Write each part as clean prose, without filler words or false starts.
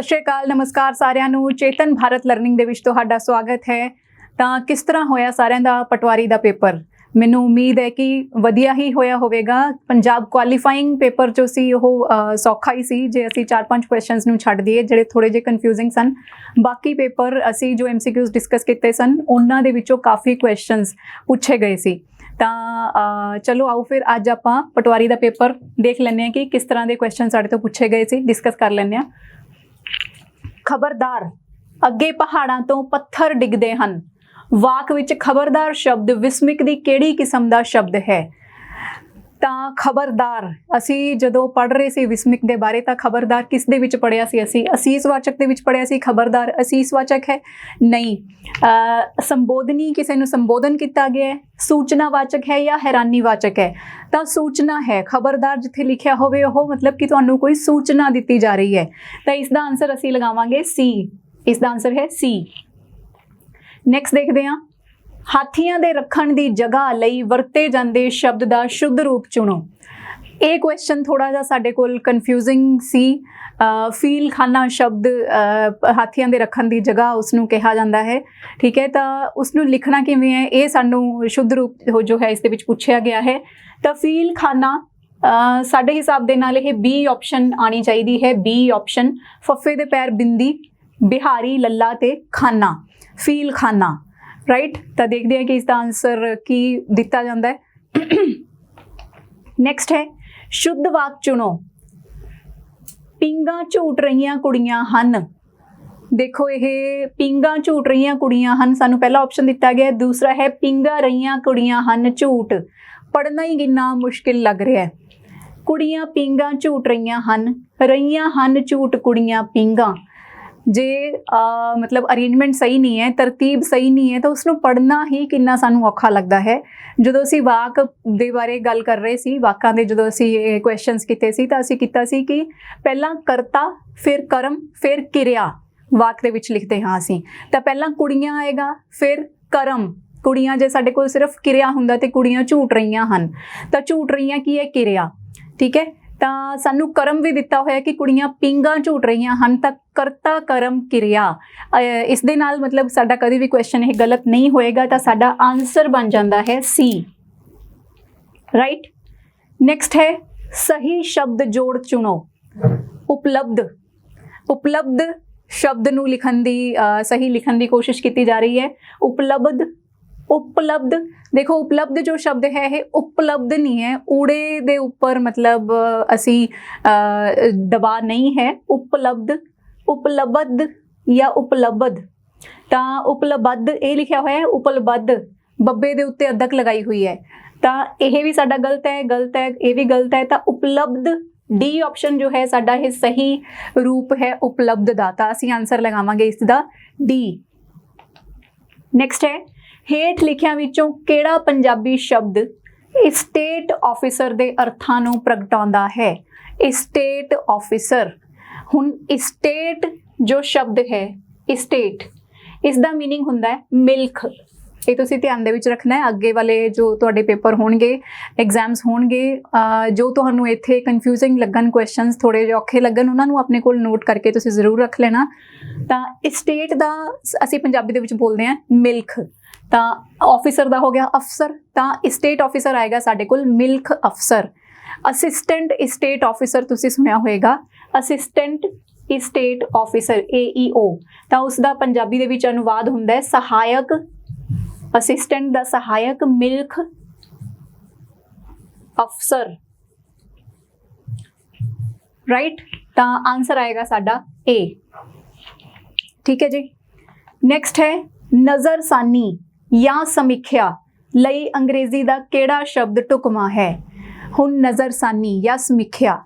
सत श्री अकाल, नमस्कार सारिਆਂ ਨੂੰ। चेतन भारत लर्निंग ਦੇ ਵਿੱਚ ਤੁਹਾਡਾ ਸਵਾਗਤ ਹੈ। ਤਾਂ ਕਿਸ ਤਰ੍ਹਾਂ ਹੋਇਆ ਸਾਰਿਆਂ ਦਾ ਪਟਵਾਰੀ ਦਾ ਪੇਪਰ? ਮੈਨੂੰ ਉਮੀਦ ਹੈ ਕਿ ਵਧੀਆ ਹੀ ਹੋਇਆ ਹੋਵੇਗਾ। ਪੰਜਾਬ ਕੁਆਲੀਫਾਈਂਗ ਪੇਪਰ ਜੋ ਸੀ ਉਹ ਸੌਖਾ ਹੀ ਸੀ, ਜੇ ਅਸੀਂ 4-5 ਕੁਐਸਚਨਸ ਨੂੰ ਛੱਡ ਦਈਏ ਜਿਹੜੇ ਥੋੜੇ ਜਿਹੇ ਕਨਫਿਊਜ਼ਿੰਗ ਸਨ। ਬਾਕੀ ਪੇਪਰ ਅਸੀਂ ਜੋ MCQs ਡਿਸਕਸ ਕੀਤੇ ਸਨ ਉਹਨਾਂ ਦੇ ਵਿੱਚੋਂ ਕਾਫੀ ਕੁਐਸਚਨਸ ਪੁੱਛੇ ਗਏ ਸੀ। ਤਾਂ ਚਲੋ ਆਓ ਫਿਰ ਅੱਜ ਆਪਾਂ ਪਟਵਾਰੀ ਦਾ ਪੇਪਰ ਦੇਖ ਲੈਂਦੇ ਹਾਂ ਕਿ ਕਿਸ ਤਰ੍ਹਾਂ ਦੇ ਕੁਐਸਚਨ ਸਾਡੇ ਤੋਂ ਪੁੱਛੇ ਗਏ ਸੀ, ਡਿਸਕਸ ਕਰ ਲੈਂਦੇ ਹਾਂ। ਖਬਰਦਾਰ, ਅੱਗੇ ਪਹਾੜਾਂ ਤੋਂ ਪੱਥਰ ਡਿੱਗਦੇ ਹਨ। ਵਾਕ ਵਿੱਚ ਖਬਰਦਾਰ ਸ਼ਬਦ ਵਿਸਮਿਕ ਦੀ ਕਿਹੜੀ ਕਿਸਮ ਦਾ ਸ਼ਬਦ ਹੈ? ਤਾਂ ਖਬਰਦਾਰ ਅਸੀਂ ਜਦੋਂ ਪੜ੍ਹ ਰਹੇ ਸੀ ਵਿਸਮਿਕ ਦੇ ਬਾਰੇ ਤਾਂ ਖਬਰਦਾਰ ਕਿਸ ਦੇ ਵਿੱਚ ਪੜ੍ਹਿਆ ਸੀ? ਅਸੀਂ ਅਸੀਸਵਾਚਕ ਦੇ ਵਿੱਚ ਪੜ੍ਹਿਆ ਸੀ। ਖਬਰਦਾਰ ਅਸੀਸਵਾਚਕ ਹੈ? ਨਹੀਂ। ਸੰਬੋਧਨੀ, ਕਿਸੇ ਨੂੰ ਸੰਬੋਧਨ ਕੀਤਾ ਗਿਆ ਹੈ। ਸੂਚਨਾਵਾਚਕ ਹੈ ਜਾਂ ਹੈਰਾਨੀਵਾਚਕ ਹੈ? ਤਾਂ ਸੂਚਨਾ ਹੈ। ਖਬਰਦਾਰ ਜਿੱਥੇ ਲਿਖਿਆ ਹੋਵੇ ਉਹ ਮਤਲਬ ਕਿ ਤੁਹਾਨੂੰ ਕੋਈ ਸੂਚਨਾ ਦਿੱਤੀ ਜਾ ਰਹੀ ਹੈ। ਤਾਂ ਇਸ ਦਾ ਆਨਸਰ ਅਸੀਂ ਲਗਾਵਾਂਗੇ ਸੀ। ਇਸ ਦਾ ਆਨਸਰ ਹੈ ਸੀ। ਨੈਕਸਟ ਦੇਖਦੇ ਹਾਂ। ਹਾਥੀਆਂ ਦੇ ਰੱਖਣ ਦੀ ਜਗ੍ਹਾ ਲਈ ਵਰਤੇ ਜਾਂਦੇ ਸ਼ਬਦ ਦਾ ਸ਼ੁੱਧ ਰੂਪ ਚੁਣੋ। ਇਹ ਕੁਐਸਚਨ ਥੋੜਾ ਜਿਹਾ ਸਾਡੇ ਕੋਲ ਕਨਫਿਊਜ਼ਿੰਗ ਸੀ। ਫੀਲਖਾਨਾ ਸ਼ਬਦ ਹਾਥੀਆਂ ਦੇ ਰੱਖਣ ਦੀ ਜਗ੍ਹਾ ਉਸਨੂੰ ਕਿਹਾ ਜਾਂਦਾ ਹੈ, ਠੀਕ ਹੈ। ਤਾਂ ਉਸਨੂੰ ਲਿਖਣਾ ਕਿਵੇਂ ਹੈ ਇਹ ਸਾਨੂੰ ਸ਼ੁੱਧ ਰੂਪ ਜੋ ਹੈ ਇਸ ਦੇ ਵਿੱਚ ਪੁੱਛਿਆ ਗਿਆ ਹੈ। ਤਾਂ ਫੀਲਖਾਨਾ ਸਾਡੇ ਹਿਸਾਬ ਦੇ ਨਾਲ ਇਹ ਬੀ ਆਪਸ਼ਨ ਆਣੀ ਚਾਹੀਦੀ ਹੈ। ਬੀ ਆਪਸ਼ਨ, ਫੱਫੇ ਦੇ ਪੈਰ ਬਿੰਦੀ, ਬਿਹਾਰੀ ਲੱਲਾ ਤੇ ਖਾਨਾ, ਫੀਲਖਾਨਾ, ਰਾਈਟ। ਤਾਂ ਦੇਖਦੇ ਹਾਂ ਕਿ ਇਸ ਦਾ ਆਨਸਰ ਕੀ ਦਿੱਤਾ ਜਾਂਦਾ ਹੈ। ਨੈਕਸਟ ਹੈ ਸ਼ੁੱਧ ਵਾਕ ਚੁਣੋ। ਪੀਂਘਾਂ ਝੂਟ ਰਹੀਆਂ ਕੁੜੀਆਂ ਹਨ। ਦੇਖੋ ਇਹ ਪੀਂਘਾਂ ਝੂਟ ਰਹੀਆਂ ਕੁੜੀਆਂ ਹਨ, ਸਾਨੂੰ ਪਹਿਲਾ ਆਪਸ਼ਨ ਦਿੱਤਾ ਗਿਆ। ਦੂਸਰਾ ਹੈ ਪੀਂਘਾਂ ਰਹੀਆਂ ਕੁੜੀਆਂ ਹਨ ਝੂਟ। ਪੜ੍ਹਨਾ ਹੀ ਕਿੰਨਾ ਮੁਸ਼ਕਿਲ ਲੱਗ ਰਿਹਾ ਹੈ। ਕੁੜੀਆਂ ਪੀਂਘਾਂ ਝੂਟ ਰਹੀਆਂ ਹਨ ਝੂਟ ਕੁੜੀਆਂ ਪੀਂਘਾਂ। ਜੇ ਮਤਲਬ ਅਰੇਂਜਮੈਂਟ ਸਹੀ ਨਹੀਂ ਹੈ, ਤਰਤੀਬ ਸਹੀ ਨਹੀਂ ਹੈ ਤਾਂ ਉਸਨੂੰ ਪੜ੍ਹਨਾ ਹੀ ਕਿੰਨਾ ਸਾਨੂੰ ਔਖਾ ਲੱਗਦਾ ਹੈ। ਜਦੋਂ ਅਸੀਂ ਵਾਕ ਦੇ ਬਾਰੇ ਗੱਲ ਕਰ ਰਹੇ ਸੀ, ਵਾਕਾਂ ਦੇ ਜਦੋਂ ਅਸੀਂ ਇਹ ਕੁਐਸਚਨਸ ਕੀਤੇ ਸੀ ਤਾਂ ਅਸੀਂ ਕੀਤਾ ਸੀ ਕਿ ਪਹਿਲਾਂ ਕਰਤਾ, ਫਿਰ ਕਰਮ, ਫਿਰ ਕਿਰਿਆ ਵਾਕ ਦੇ ਵਿੱਚ ਲਿਖਦੇ ਹਾਂ ਅਸੀਂ। ਤਾਂ ਪਹਿਲਾਂ ਕੁੜੀਆਂ ਆਏਗਾ, ਫਿਰ ਕਰਮ। ਕੁੜੀਆਂ ਜੇ ਸਾਡੇ ਕੋਲ ਸਿਰਫ ਕਿਰਿਆ ਹੁੰਦਾ ਤੇ ਕੁੜੀਆਂ ਝੂਟ ਰਹੀਆਂ ਹਨ, ਤਾਂ ਝੂਟ ਰਹੀਆਂ ਕੀ ਹੈ? ਕਿਰਿਆ, ਠੀਕ ਹੈ। ਤਾਂ ਸਾਨੂੰ ਕਰਮ ਵੀ ਦਿੱਤਾ ਹੋਇਆ ਕਿ ਕੁੜੀਆਂ ਪੀਂਘਾਂ ਝੂਟ ਰਹੀਆਂ ਹਨ, ਤਾਂ ਕਰਤਾ ਕਰਮ ਕਿਰਿਆ। ਇਸ ਦੇ ਨਾਲ ਮਤਲਬ ਸਾਡਾ ਕਦੇ ਵੀ ਕੁਐਸਚਨ ਇਹ ਗਲਤ ਨਹੀਂ ਹੋਏਗਾ, ਤਾਂ ਸਾਡਾ ਆਨਸਰ ਬਣ ਜਾਂਦਾ ਹੈ ਸੀ, ਰਾਈਟ। ਨੈਕਸਟ ਹੈ ਸਹੀ ਸ਼ਬਦ ਜੋੜ ਚੁਣੋ। ਉਪਲਬਧ, ਉਪਲਬਧ ਸ਼ਬਦ ਨੂੰ ਲਿਖਣ ਦੀ ਸਹੀ ਲਿਖਣ ਦੀ ਕੋਸ਼ਿਸ਼ ਕੀਤੀ ਜਾ ਰਹੀ ਹੈ। ਉਪਲਬਧ, ਉਪਲਬਧ। ਦੇਖੋ ਉਪਲਬਧ ਜੋ ਸ਼ਬਦ ਹੈ ਇਹ ਉਪਲਬਧ ਨਹੀਂ ਹੈ, ਊੜੇ ਦੇ ਉੱਪਰ ਮਤਲਬ ਅਸੀਂ ਦਬਾਅ ਨਹੀਂ ਹੈ। ਉਪਲਬਧ, ਉਪਲਬਧ ਜਾਂ ਉਪਲਬਧ। ਤਾਂ ਉਪਲਬਧ ਇਹ ਲਿਖਿਆ ਹੋਇਆ ਹੈ, ਉਪਲਬਧ ਬੱਬੇ ਦੇ ਉੱਤੇ ਅੱਧਕ ਲਗਾਈ ਹੋਈ ਹੈ, ਤਾਂ ਇਹ ਵੀ ਸਾਡਾ ਗਲਤ ਹੈ, ਗਲਤ ਹੈ, ਇਹ ਵੀ ਗਲਤ ਹੈ। ਤਾਂ ਉਪਲਬਧ ਡੀ ਆਪਸ਼ਨ ਜੋ ਹੈ ਸਾਡਾ ਇਹ ਸਹੀ ਰੂਪ ਹੈ ਉਪਲਬਧ ਦਾ, ਤਾਂ ਅਸੀਂ ਆਨਸਰ ਲਗਾਵਾਂਗੇ ਇਸ ਦਾ ਡੀ। ਨੈਕਸਟ ਹੈ ਹੇਠ ਲਿਖਿਆਂ ਵਿੱਚੋਂ ਕਿਹੜਾ ਪੰਜਾਬੀ ਸ਼ਬਦ ਸਟੇਟ ਆਫਿਸਰ ਦੇ ਅਰਥਾਂ ਨੂੰ ਪ੍ਰਗਟਾਉਂਦਾ ਹੈ? State officer. ਹੁਣ ਸਟੇਟ ਜੋ ਸ਼ਬਦ ਹੈ, ਸਟੇਟ, ਇਸ ਦਾ ਮੀਨਿੰਗ ਹੁੰਦਾ ਹੈ ਮਿਲਕ। ਇਹ ਤੁਸੀਂ ਧਿਆਨ ਦੇ ਵਿੱਚ ਰੱਖਣਾ ਹੈ। ਅੱਗੇ ਵਾਲੇ ਜੋ ਤੁਹਾਡੇ ਪੇਪਰ ਹੋਣਗੇ, ਐਗਜ਼ਾਮਸ ਹੋਣਗੇ, ਜੋ ਤੁਹਾਨੂੰ ਇੱਥੇ ਕਨਫਿਊਜ਼ਿੰਗ ਲੱਗਣ, ਕੁਐਸਚਨਸ ਥੋੜ੍ਹੇ ਜਿਹੇ ਔਖੇ ਲੱਗਣ, ਉਹਨਾਂ ਨੂੰ ਆਪਣੇ ਕੋਲ ਨੋਟ ਕਰਕੇ ਤੁਸੀਂ ਜ਼ਰੂਰ ਰੱਖ ਲੈਣਾ। ਤਾਂ ਸਟੇਟ ਦਾ ਅਸੀਂ ਪੰਜਾਬੀ ਦੇ ਵਿੱਚ ਬੋਲਦੇ ਹਾਂ ਮਿਲਕ। ਤਾਂ ਆਫਿਸਰ ਦਾ ਹੋ ਗਿਆ ਅਫਸਰ, ਤਾਂ ਸਟੇਟ ਆਫਿਸਰ ਆਏਗਾ ਸਾਡੇ ਕੋਲ ਮਿਲਕ ਅਫਸਰ। ਅਸਿਸਟੈਂਟ ਸਟੇਟ ਆਫਿਸਰ ਤੁਸੀਂ ਸੁਣਿਆ ਹੋਏਗਾ, ਅਸਿਸਟੈਂਟ ਸਟੇਟ ਆਫਿਸਰ AEO। ਤਾਂ ਉਸ ਦਾ ਪੰਜਾਬੀ ਦੇ ਵਿੱਚ ਅਨੁਵਾਦ ਹੁੰਦਾ ਹੈ ਸਹਾਇਕ। ਅਸਿਸਟੈਂਟ ਦਾ ਸਹਾਇਕ, ਮਿਲਕ ਅਫਸਰ, ਰਾਈਟ। ਤਾਂ ਆਨਸਰ ਆਏਗਾ ਸਾਡਾ A, ਠੀਕ ਹੈ ਜੀ। ਨੈਕਸਟ ਹੈ ਨਜ਼ਰਸਾਨੀ ਜਾਂ ਸਮੀਖਿਆ ਲਈ ਅੰਗਰੇਜ਼ੀ ਦਾ ਕਿਹੜਾ ਸ਼ਬਦ ਢੁਕਵਾਂ ਹੈ? ਹੁਣ ਨਜ਼ਰਸਾਨੀ ਜਾਂ ਸਮੀਖਿਆ।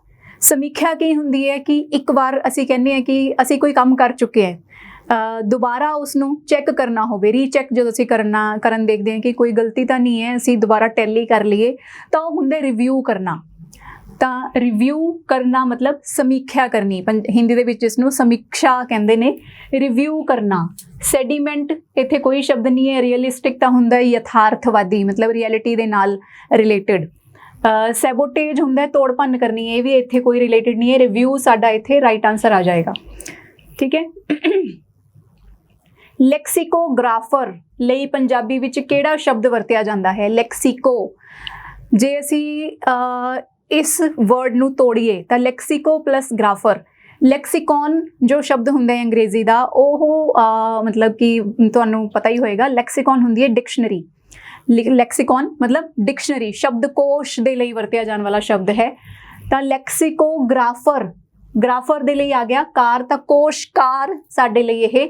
ਸਮੀਖਿਆ ਕੀ ਹੁੰਦੀ ਹੈ ਕਿ ਇੱਕ ਵਾਰ ਅਸੀਂ ਕਹਿੰਦੇ ਹਾਂ ਕਿ ਅਸੀਂ ਕੋਈ ਕੰਮ ਕਰ ਚੁੱਕੇ ਹਾਂ, ਦੁਬਾਰਾ ਉਸਨੂੰ ਚੈੱਕ ਕਰਨਾ ਹੋਵੇ, ਰੀਚੈਕ ਜਦੋਂ ਅਸੀਂ ਕਰਨ ਦੇਖਦੇ ਹਾਂ ਕਿ ਕੋਈ ਗਲਤੀ ਤਾਂ ਨਹੀਂ ਹੈ, ਅਸੀਂ ਦੁਬਾਰਾ ਟੈਲੀ ਕਰ ਲਈਏ, ਤਾਂ ਉਹ ਹੁੰਦੇ ਰਿਵਿਊ ਕਰਨਾ। ਤਾਂ ਰਿਵਿਊ ਕਰਨਾ ਮਤਲਬ ਸਮੀਖਿਆ ਕਰਨੀ, ਹਿੰਦੀ ਦੇ ਵਿੱਚ ਇਸ ਨੂੰ ਸਮੀਖਿਆ ਕਹਿੰਦੇ ਨੇ। ਰਿਵਿਊ ਕਰਨਾ। ਸੈਡੀਮੈਂਟ, ਇੱਥੇ ਕੋਈ ਸ਼ਬਦ ਨਹੀਂ ਹੈ। ਰੀਅਲਿਸਟਿਕ ਤਾਂ ਹੁੰਦਾ ਯਥਾਰਥਵਾਦੀ, ਮਤਲਬ ਰਿਐਲਿਟੀ ਦੇ ਨਾਲ ਰਿਲੇਟਡ। ਸੈਬੋਟੇਜ ਹੁੰਦਾ ਤੋੜ ਭੰਨ ਕਰਨੀ, ਇਹ ਵੀ ਇੱਥੇ ਕੋਈ ਰਿਲੇਟਡ ਨਹੀਂ ਹੈ। ਰਿਵਿਊ ਸਾਡਾ ਇੱਥੇ ਰਾਈਟ ਆਨਸਰ ਆ ਜਾਏਗਾ। ठीक है। ਲੈਕਸੀਕੋਗ੍ਰਾਫਰ ਲਈ ਪੰਜਾਬੀ ਵਿੱਚ ਕਿਹੜਾ ਸ਼ਬਦ ਵਰਤਿਆ ਜਾਂਦਾ ਹੈ? ਲੈਕਸੀਕੋ, ਜੇ ਅਸੀਂ ਇਸ ਵਰਡ ਨੂੰ ਤੋੜੀਏ ਤਾਂ ਲੈਕਸੀਕੋ ਪਲਸ ਗ੍ਰਾਫਰ, ਲੈਕਸੀਕਨ ਜੋ ਸ਼ਬਦ ਹੁੰਦਾ ਹੈ ਅੰਗਰੇਜ਼ੀ ਦਾ, ਉਹ ਮਤਲਬ ਕਿ ਤੁਹਾਨੂੰ ਪਤਾ ਹੀ ਹੋਏਗਾ, ਲੈਕਸੀਕਨ ਹੁੰਦੀ ਹੈ ਡਿਕਸ਼ਨਰੀ। ਲੈਕਸੀਕਨ ਮਤਲਬ ਡਿਕਸ਼ਨਰੀ, ਸ਼ਬਦਕੋਸ਼ ਦੇ ਲਈ ਵਰਤਿਆ ਜਾਣ ਵਾਲਾ ਸ਼ਬਦ ਹੈ। ਤਾਂ ਲੈਕਸੀਕੋਗ੍ਰਾਫਰ, ਗ੍ਰਾਫਰ ਦੇ ਲਈ ਆ ਗਿਆ ਕਾਰ, ਤਾਂ ਕੋਸ਼ਕਾਰ ਸਾਡੇ ਲਈ ਇਹ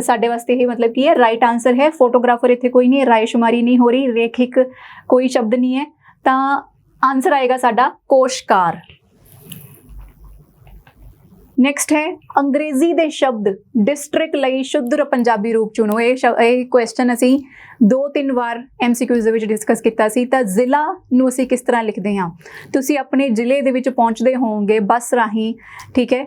ਸਾਡੇ ਵਾਸਤੇ ਇਹ ਮਤਲਬ ਕੀ ਹੈ, ਰਾਈਟ ਆਂਸਰ ਹੈ। ਫੋਟੋਗ੍ਰਾਫਰ ਇੱਥੇ ਕੋਈ ਨਹੀਂ ਹੈ, ਰਾਏਸ਼ੁਮਾਰੀ ਨਹੀਂ ਹੋ ਰਹੀ, ਰੇਖਿਕ ਕੋਈ ਸ਼ਬਦ ਨਹੀਂ ਹੈ, ਤਾਂ ਆਂਸਰ ਆਏਗਾ ਸਾਡਾ ਕੋਸ਼ਕਾਰ। ਨੈਕਸਟ ਹੈ ਅੰਗਰੇਜ਼ੀ ਦੇ ਸ਼ਬਦ ਡਿਸਟ੍ਰਿਕਟ ਲਈ ਸ਼ੁੱਧ ਪੰਜਾਬੀ ਰੂਪ ਚੁਣੋ। ਇਹ ਕੁਐਸਚਨ ਅਸੀਂ 2-3 ਵਾਰ MCQs ਦੇ ਵਿੱਚ ਡਿਸਕਸ ਕੀਤਾ ਸੀ। ਤਾਂ ਜ਼ਿਲ੍ਹਾ ਨੂੰ ਅਸੀਂ ਕਿਸ ਤਰ੍ਹਾਂ ਲਿਖਦੇ ਹਾਂ? ਤੁਸੀਂ ਆਪਣੇ ਜ਼ਿਲ੍ਹੇ ਦੇ ਵਿੱਚ ਪਹੁੰਚਦੇ ਹੋਵੋਗੇ ਬੱਸ ਰਾਹੀਂ, ਠੀਕ ਹੈ,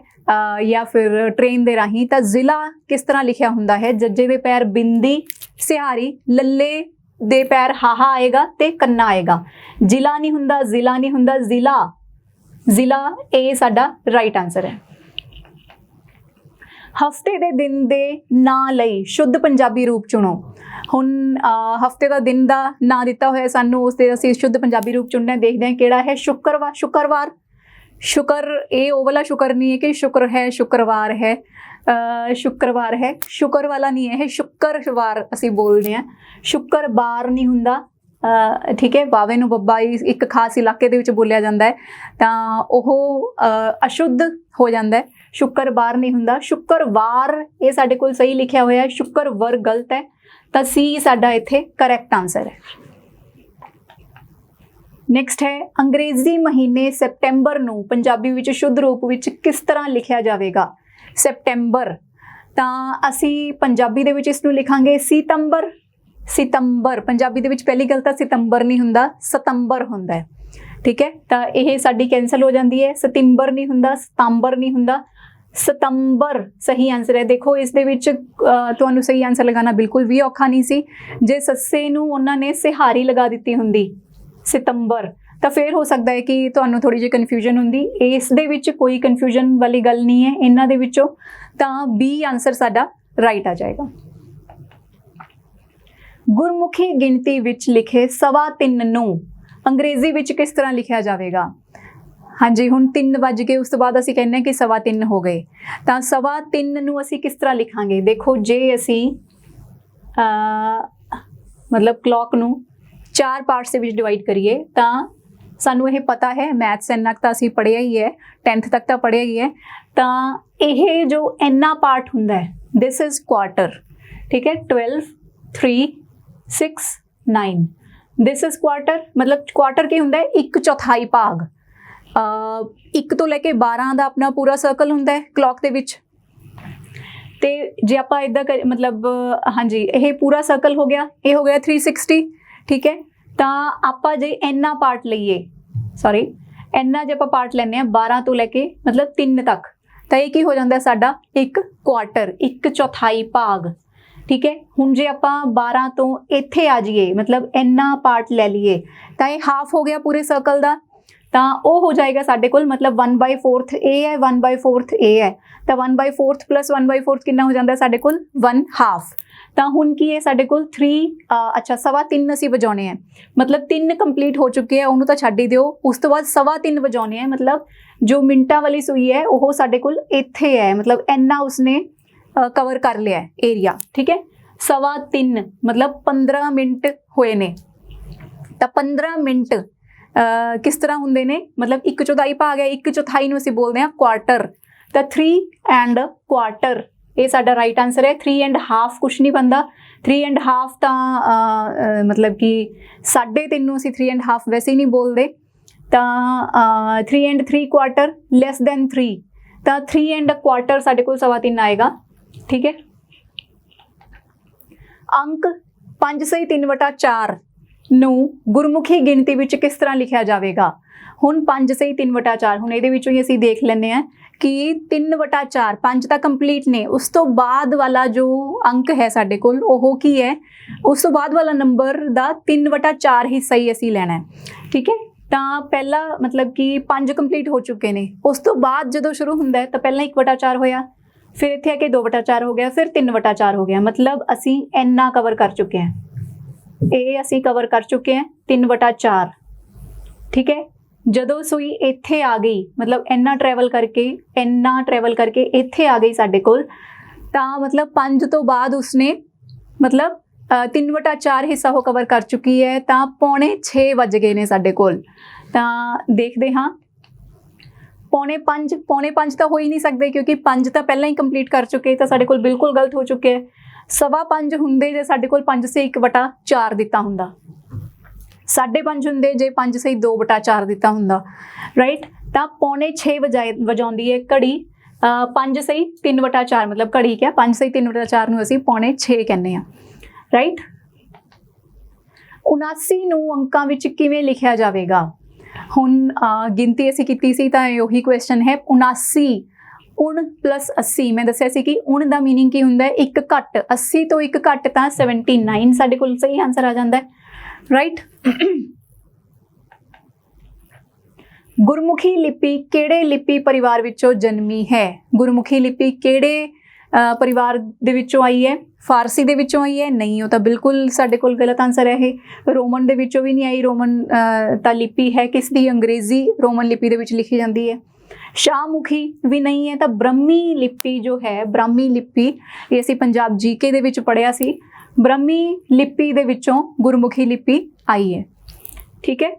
ਜਾਂ ਫਿਰ ਟ੍ਰੇਨ ਦੇ ਰਾਹੀਂ, ਤਾਂ ਜ਼ਿਲ੍ਹਾ ਕਿਸ ਤਰ੍ਹਾਂ ਲਿਖਿਆ ਹੁੰਦਾ ਹੈ? ਜੱਜੇ ਦੇ ਪੈਰ ਬਿੰਦੀ ਸਿਹਾਰੀ, ਲੱਲੇ ਦੇ ਪੈਰ ਹਾਹਾ ਆਏਗਾ ਤੇ ਕੰਨਾ ਆਏਗਾ। ਜ਼ਿਲ੍ਹਾ ਨਹੀਂ ਹੁੰਦਾ, ਜ਼ਿਲ੍ਹਾ ਨਹੀਂ ਹੁੰਦਾ, ਜ਼ਿਲ੍ਹਾ, ਜ਼ਿਲ੍ਹਾ, ਇਹ ਸਾਡਾ ਰਾਈਟ ਆਂਸਰ ਹੈ। ਹਫਤੇ ਦੇ ਦਿਨ ਦੇ ਨਾਂ ਲਈ ਸ਼ੁੱਧ ਪੰਜਾਬੀ ਰੂਪ ਚੁਣੋ। ਹੁਣ ਹਫਤੇ ਦਾ ਦਿਨ ਦਾ ਨਾਂ ਦਿੱਤਾ ਹੋਇਆ ਸਾਨੂੰ, ਉਸ ਦੇ ਅਸੀਂ ਸ਼ੁੱਧ ਪੰਜਾਬੀ ਰੂਪ ਚੁਣਨਾ। ਦੇਖਦੇ ਹਾਂ ਕਿਹੜਾ ਹੈ। ਸ਼ੁੱਕਰਵਾਰ, ਸ਼ੁੱਕਰਵਾਰ, ਸ਼ੁਕਰ, ਇਹ ਉਹ ਵਾਲਾ ਸ਼ੁਕਰ ਨਹੀਂ ਹੈ ਕਿ ਸ਼ੁਕਰ ਹੈ, ਸ਼ੁੱਕਰਵਾਰ ਹੈ, ਸ਼ੁੱਕਰਵਾਰ ਹੈ, ਸ਼ੁਕਰ ਵਾਲਾ ਨਹੀਂ ਹੈ, ਇਹ ਸ਼ੁੱਕਰਵਾਰ ਅਸੀਂ ਬੋਲਦੇ ਹਾਂ। ਸ਼ੁੱਕਰਵਾਰ ਨਹੀਂ ਹੁੰਦਾ, ਠੀਕ ਹੈ, ਬਾਵੇ ਨੂੰ ਬੱਬਾ ਇੱਕ ਖਾਸ ਇਲਾਕੇ ਦੇ ਵਿੱਚ ਬੋਲਿਆ ਜਾਂਦਾ ਹੈ, ਤਾਂ ਉਹ ਅਸ਼ੁੱਧ ਹੋ ਜਾਂਦਾ ਹੈ। ਸ਼ੁੱਕਰਵਾਰ ਨਹੀਂ ਹੁੰਦਾ, ਸ਼ੁੱਕਰਵਾਰ ਇਹ ਸਾਡੇ ਕੋਲ ਸਹੀ ਲਿਖਿਆ ਹੋਇਆ ਹੈ, ਸ਼ੁੱਕਰਵਾਰ ਗਲਤ ਹੈ, ਤਾਂ ਸੀ ਸਾਡਾ ਇੱਥੇ ਕਰੈਕਟ ਆਂਸਰ ਹੈ। ਨੈਕਸਟ ਹੈ ਅੰਗਰੇਜ਼ੀ ਮਹੀਨੇ ਸੈਪਟੈਂਬਰ ਨੂੰ ਪੰਜਾਬੀ ਵਿੱਚ ਸ਼ੁੱਧ ਰੂਪ ਵਿੱਚ ਕਿਸ ਤਰ੍ਹਾਂ ਲਿਖਿਆ ਜਾਵੇਗਾ? ਸੈਪਟੈਂਬਰ, ਤਾਂ ਅਸੀਂ ਪੰਜਾਬੀ ਦੇ ਵਿੱਚ ਇਸ ਨੂੰ ਲਿਖਾਂਗੇ ਸਿਤੰਬਰ। ਸਿਤੰਬਰ, ਪੰਜਾਬੀ ਦੇ ਵਿੱਚ ਪਹਿਲੀ ਗੱਲ ਤਾਂ ਸਿਤੰਬਰ ਨਹੀਂ ਹੁੰਦਾ, ਸਤੰਬਰ ਹੁੰਦਾ ਹੈ, ਠੀਕ ਹੈ, ਤਾਂ ਇਹ ਸਾਡੀ ਕੈਂਸਲ ਹੋ ਜਾਂਦੀ ਹੈ। ਸਤੰਬਰ ਨਹੀਂ ਹੁੰਦਾ, ਸਤੰਬਰ ਨਹੀਂ ਹੁੰਦਾ, ਸਤੰਬਰ ਸਹੀ ਆਂਸਰ ਹੈ। ਦੇਖੋ ਇਸ ਦੇ ਵਿੱਚ ਤੁਹਾਨੂੰ ਸਹੀ ਆਂਸਰ ਲਗਾਉਣਾ ਬਿਲਕੁਲ ਵੀ ਔਖਾ ਨਹੀਂ ਸੀ। ਜੇ ਸੱਸੇ ਨੂੰ ਉਹਨਾਂ ਨੇ ਸਿਹਾਰੀ ਲਗਾ ਦਿੱਤੀ ਹੁੰਦੀ ਸਤੰਬਰ, ਤਾਂ ਫਿਰ ਹੋ ਸਕਦਾ ਹੈ ਕਿ ਤੁਹਾਨੂੰ ਥੋੜੀ ਜਿਹੀ ਕਨਫਿਊਜ਼ਨ ਹੁੰਦੀ। ਇਸ ਦੇ ਵਿੱਚ ਕੋਈ ਕਨਫਿਊਜ਼ਨ ਵਾਲੀ ਗੱਲ ਨਹੀਂ ਹੈ ਇਹਨਾਂ ਦੇ ਵਿੱਚੋਂ, ਤਾਂ ਬੀ ਆਂਸਰ ਸਾਡਾ ਰਾਈਟ ਆ ਜਾਏਗਾ। ਗੁਰਮੁਖੀ ਗਿਣਤੀ ਵਿੱਚ ਲਿਖੇ 3.25 ਨੂੰ ਅੰਗਰੇਜ਼ੀ ਵਿੱਚ ਕਿਸ ਤਰ੍ਹਾਂ ਲਿਖਿਆ ਜਾਵੇਗਾ? ਹਾਂਜੀ, ਹੁਣ 3 ਵੱਜ ਗਏ, ਉਸ ਤੋਂ ਬਾਅਦ ਅਸੀਂ ਕਹਿੰਦੇ ਹਾਂ ਕਿ 3.25 ਹੋ ਗਏ, ਤਾਂ 3.25 ਨੂੰ ਅਸੀਂ ਕਿਸ ਤਰ੍ਹਾਂ ਲਿਖਾਂਗੇ? ਦੇਖੋ, ਜੇ ਅਸੀਂ ਮਤਲਬ ਕਲੌਕ ਨੂੰ 4 ਪਾਰਟਸ ਦੇ ਵਿੱਚ ਡਿਵਾਈਡ ਕਰੀਏ ਤਾਂ ਸਾਨੂੰ ਇਹ ਪਤਾ ਹੈ, ਮੈਥਸ ਇੰਨਾ ਤਾਂ ਅਸੀਂ ਪੜ੍ਹਿਆ ਹੀ ਹੈ, 10th ਤੱਕ ਤਾਂ ਪੜ੍ਹਿਆ ਹੀ ਹੈ, ਤਾਂ ਇਹ ਜੋ ਇੰਨਾ ਪਾਰਟ ਹੁੰਦਾ ਹੈ, ਦਿਸ ਇਜ਼ ਕੁਆਟਰ, ਠੀਕ ਹੈ, 12 3 6 9, ਦਿਸ ਇਜ਼ ਕੁਆਟਰ। ਮਤਲਬ ਕੁਆਟਰ ਕੀ ਹੁੰਦਾ ਹੈ? 1/4 ਭਾਗ। 1 ਤੋਂ ਲੈ ਕੇ 12 ਦਾ ਆਪਣਾ ਪੂਰਾ ਸਰਕਲ ਹੁੰਦਾ ਹੈ ਕਲੌਕ ਦੇ ਵਿੱਚ, ਤੇ ਜੇ ਆਪਾਂ ਇਦਾਂ ਮਤਲਬ ਹਾਂਜੀ, ਇਹ ਪੂਰਾ ਸਰਕਲ ਹੋ ਗਿਆ, ਇਹ ਹੋ ਗਿਆ 360, ਠੀਕ ਹੈ। ਤਾਂ ਆਪਾਂ ਜੇ ਇੰਨਾ ਪਾਰਟ ਲਈਏ, ਸੌਰੀ, ਇੰਨਾ ਜੇ ਆਪਾਂ ਪਾਰਟ ਲੈਂਦੇ ਹਾਂ 12 ਤੋਂ ਲੈ ਕੇ ਮਤਲਬ 3 ਤੱਕ, ਤਾਂ ਇਹ ਕੀ ਹੋ ਜਾਂਦਾ ਸਾਡਾ? 1 ਕੁਆਟਰ, 1/4 ਭਾਗ, ਠੀਕ ਹੈ। ਹੁਣ ਜੇ ਆਪਾਂ 12 ਤੋਂ ਇੱਥੇ ਆ ਜਾਈਏ, ਮਤਲਬ ਇੰਨਾ ਪਾਰਟ ਲੈ ਲਈਏ, ਤਾਂ ਇਹ ਹਾਫ ਹੋ ਗਿਆ ਪੂਰੇ ਸਰਕਲ ਦਾ, ਤਾਂ ਉਹ ਹੋ ਜਾਏਗਾ ਸਾਡੇ ਕੋਲ, ਮਤਲਬ 1/4 ਇਹ ਹੈ, 1/4 ਇਹ ਹੈ, ਤਾਂ 1/4 ਪਲੱਸ 1/4 ਕਿੰਨਾ ਹੋ ਜਾਂਦਾ ਸਾਡੇ ਕੋਲ? 1/2। ਤਾਂ ਹੁਣ ਕੀ ਹੈ ਸਾਡੇ ਕੋਲ? 3.25 ਅਸੀਂ ਵਜਾਉਣੇ ਆ, ਮਤਲਬ 3 ਕੰਪਲੀਟ ਹੋ ਚੁੱਕੇ ਆ, ਉਹਨੂੰ ਤਾਂ ਛੱਡ ਹੀ ਦਿਓ। ਉਸ ਤੋਂ ਬਾਅਦ 3.25 ਵਜਾਉਣੇ ਆ, ਮਤਲਬ ਜੋ ਮਿੰਟਾਂ ਵਾਲੀ ਸੂਈ ਹੈ ਉਹ ਸਾਡੇ ਕੋਲ ਇੱਥੇ ਹੈ, ਮਤਲਬ ਇੰਨਾ ਉਸਨੇ ਕਵਰ ਕਰ ਲਿਆ ਏਰੀਆ, ਠੀਕ ਹੈ। 3.25 ਮਤਲਬ 15 ਮਿੰਟ ਹੋਏ ਨੇ, ਤਾਂ 15 ਮਿੰਟ ਕਿਸ ਤਰ੍ਹਾਂ ਹੁੰਦੇ ਨੇ? ਮਤਲਬ 1/4 ਭਾਗ ਹੈ, 1/4 ਨੂੰ ਅਸੀਂ ਬੋਲਦੇ ਹਾਂ ਕੁਆਟਰ, ਤਾਂ 3.25 ਇਹ ਸਾਡਾ ਰਾਈਟ ਆਂਸਰ ਹੈ। 3.5 ਕੁਛ ਨਹੀਂ ਬਣਦਾ, 3.5 ਤਾਂ ਮਤਲਬ ਕਿ 3.5 ਨੂੰ ਅਸੀਂ 3.5 ਵੈਸੇ ਹੀ ਨਹੀਂ ਬੋਲਦੇ, ਤਾਂ 3.75 ਲੈਸ ਦੈਨ 3, ਤਾਂ 3.25 ਸਾਡੇ ਕੋਲ 3.25 ਆਏਗਾ, ਠੀਕ ਹੈ। ਅੰਕ 5/3/4 ਨੂੰ ਗੁਰਮੁਖੀ ਗਿਣਤੀ ਵਿੱਚ ਕਿਸ ਤਰ੍ਹਾਂ ਲਿਖਿਆ ਜਾਵੇਗਾ? ਹੁਣ 5/3/4, ਹੁਣ ਇਹਦੇ ਵਿੱਚੋਂ ਹੀ ਅਸੀਂ ਦੇਖ ਲੈਂਦੇ ਹਾਂ ਕਿ 3/4, 5 ਤਾਂ ਕੰਪਲੀਟ ਨੇ, ਉਸ ਤੋਂ ਬਾਅਦ ਵਾਲਾ ਜੋ ਅੰਕ ਹੈ ਸਾਡੇ ਕੋਲ ਉਹ ਕੀ ਹੈ? ਉਸ ਤੋਂ ਬਾਅਦ ਵਾਲਾ ਨੰਬਰ ਦਾ 3/4 ਹਿੱਸਾ ਹੀ ਅਸੀਂ ਲੈਣਾ ਹੈ, ਠੀਕ ਹੈ। ਤਾਂ ਪਹਿਲਾ ਮਤਲਬ ਕਿ 5 ਕੰਪਲੀਟ ਹੋ ਚੁੱਕੇ ਨੇ, ਉਸ ਤੋਂ ਬਾਅਦ ਜਦੋਂ ਸ਼ੁਰੂ ਹੁੰਦਾ ਹੈ ਤਾਂ ਪਹਿਲਾਂ 1/4 ਹੋਇਆ, फिर इत्थे आके 2/4 हो गया, फिर 3/4 हो गया, मतलब असी इन्ना कवर कर चुके हैं, ये असी कवर कर चुके हैं 3/4। ठीक है, जदों सूई इत्थे आ गई, मतलब इन्ना ट्रैवल करके इत्थे आ गई साडे कोल, तां मतलब 5 तो बाद उसने मतलब 3/4 हिस्सा हो कवर कर चुकी है, तां 5:45 वज गए ने साडे कोल। तां देखदे हाँ, 4:45 तो हो ही नहीं सकते, क्योंकि 5 तो पहला ही कंप्लीट कर चुके, तो साडे कोल बिल्कुल गलत हो चुके हैं। 5:15 हुंदे जे साडे कोल 5 से 1/4 दिता हुंदा, 5:30 हुंदे जे 5 से 2/4 दिता हुंदा, राइट। तां 5:45 वजाउंदी है घड़ी, 5 से 3/4 मतलब घड़ी क्या 5 से 3/4 नूं असीं 5:45 कहने आ, राइट। 79 नूं अंकां विच किवें लिखिया जावेगा? हुण गिनती असीं कीती सी तां ओही क्वेश्चन है 79 उण प्लस 80। मैं दस्सिया सी कि उण दा मीनिंग की हुंदा है एक घट, 80 तो एक घट तां 79 साडे कोल सही आंसर आ जांदा है, राइट। गुरमुखी लिपि किहड़े लिपि परिवार विचों जन्मी है? गुरमुखी लिपि किहड़े परिवार दे विचों आई है? फारसी दे विचों आई है? नहीं, वो तो बिल्कुल साडे कोल गलत आंसर है। रोमन दे विचों भी नहीं आई, रोमन ता लिपि है किस दी? अंग्रेजी रोमन लिपि दे विच लिखी जाती है। शाहमुखी भी नहीं है, तो ब्रह्मी लिपि जो है, ब्राह्मी लिपि ये असीं पंजाब जीके दे विच पढ़िया सी, ब्रह्मी लिपि दे विचों गुरमुखी लिपि आई है, ठीक है।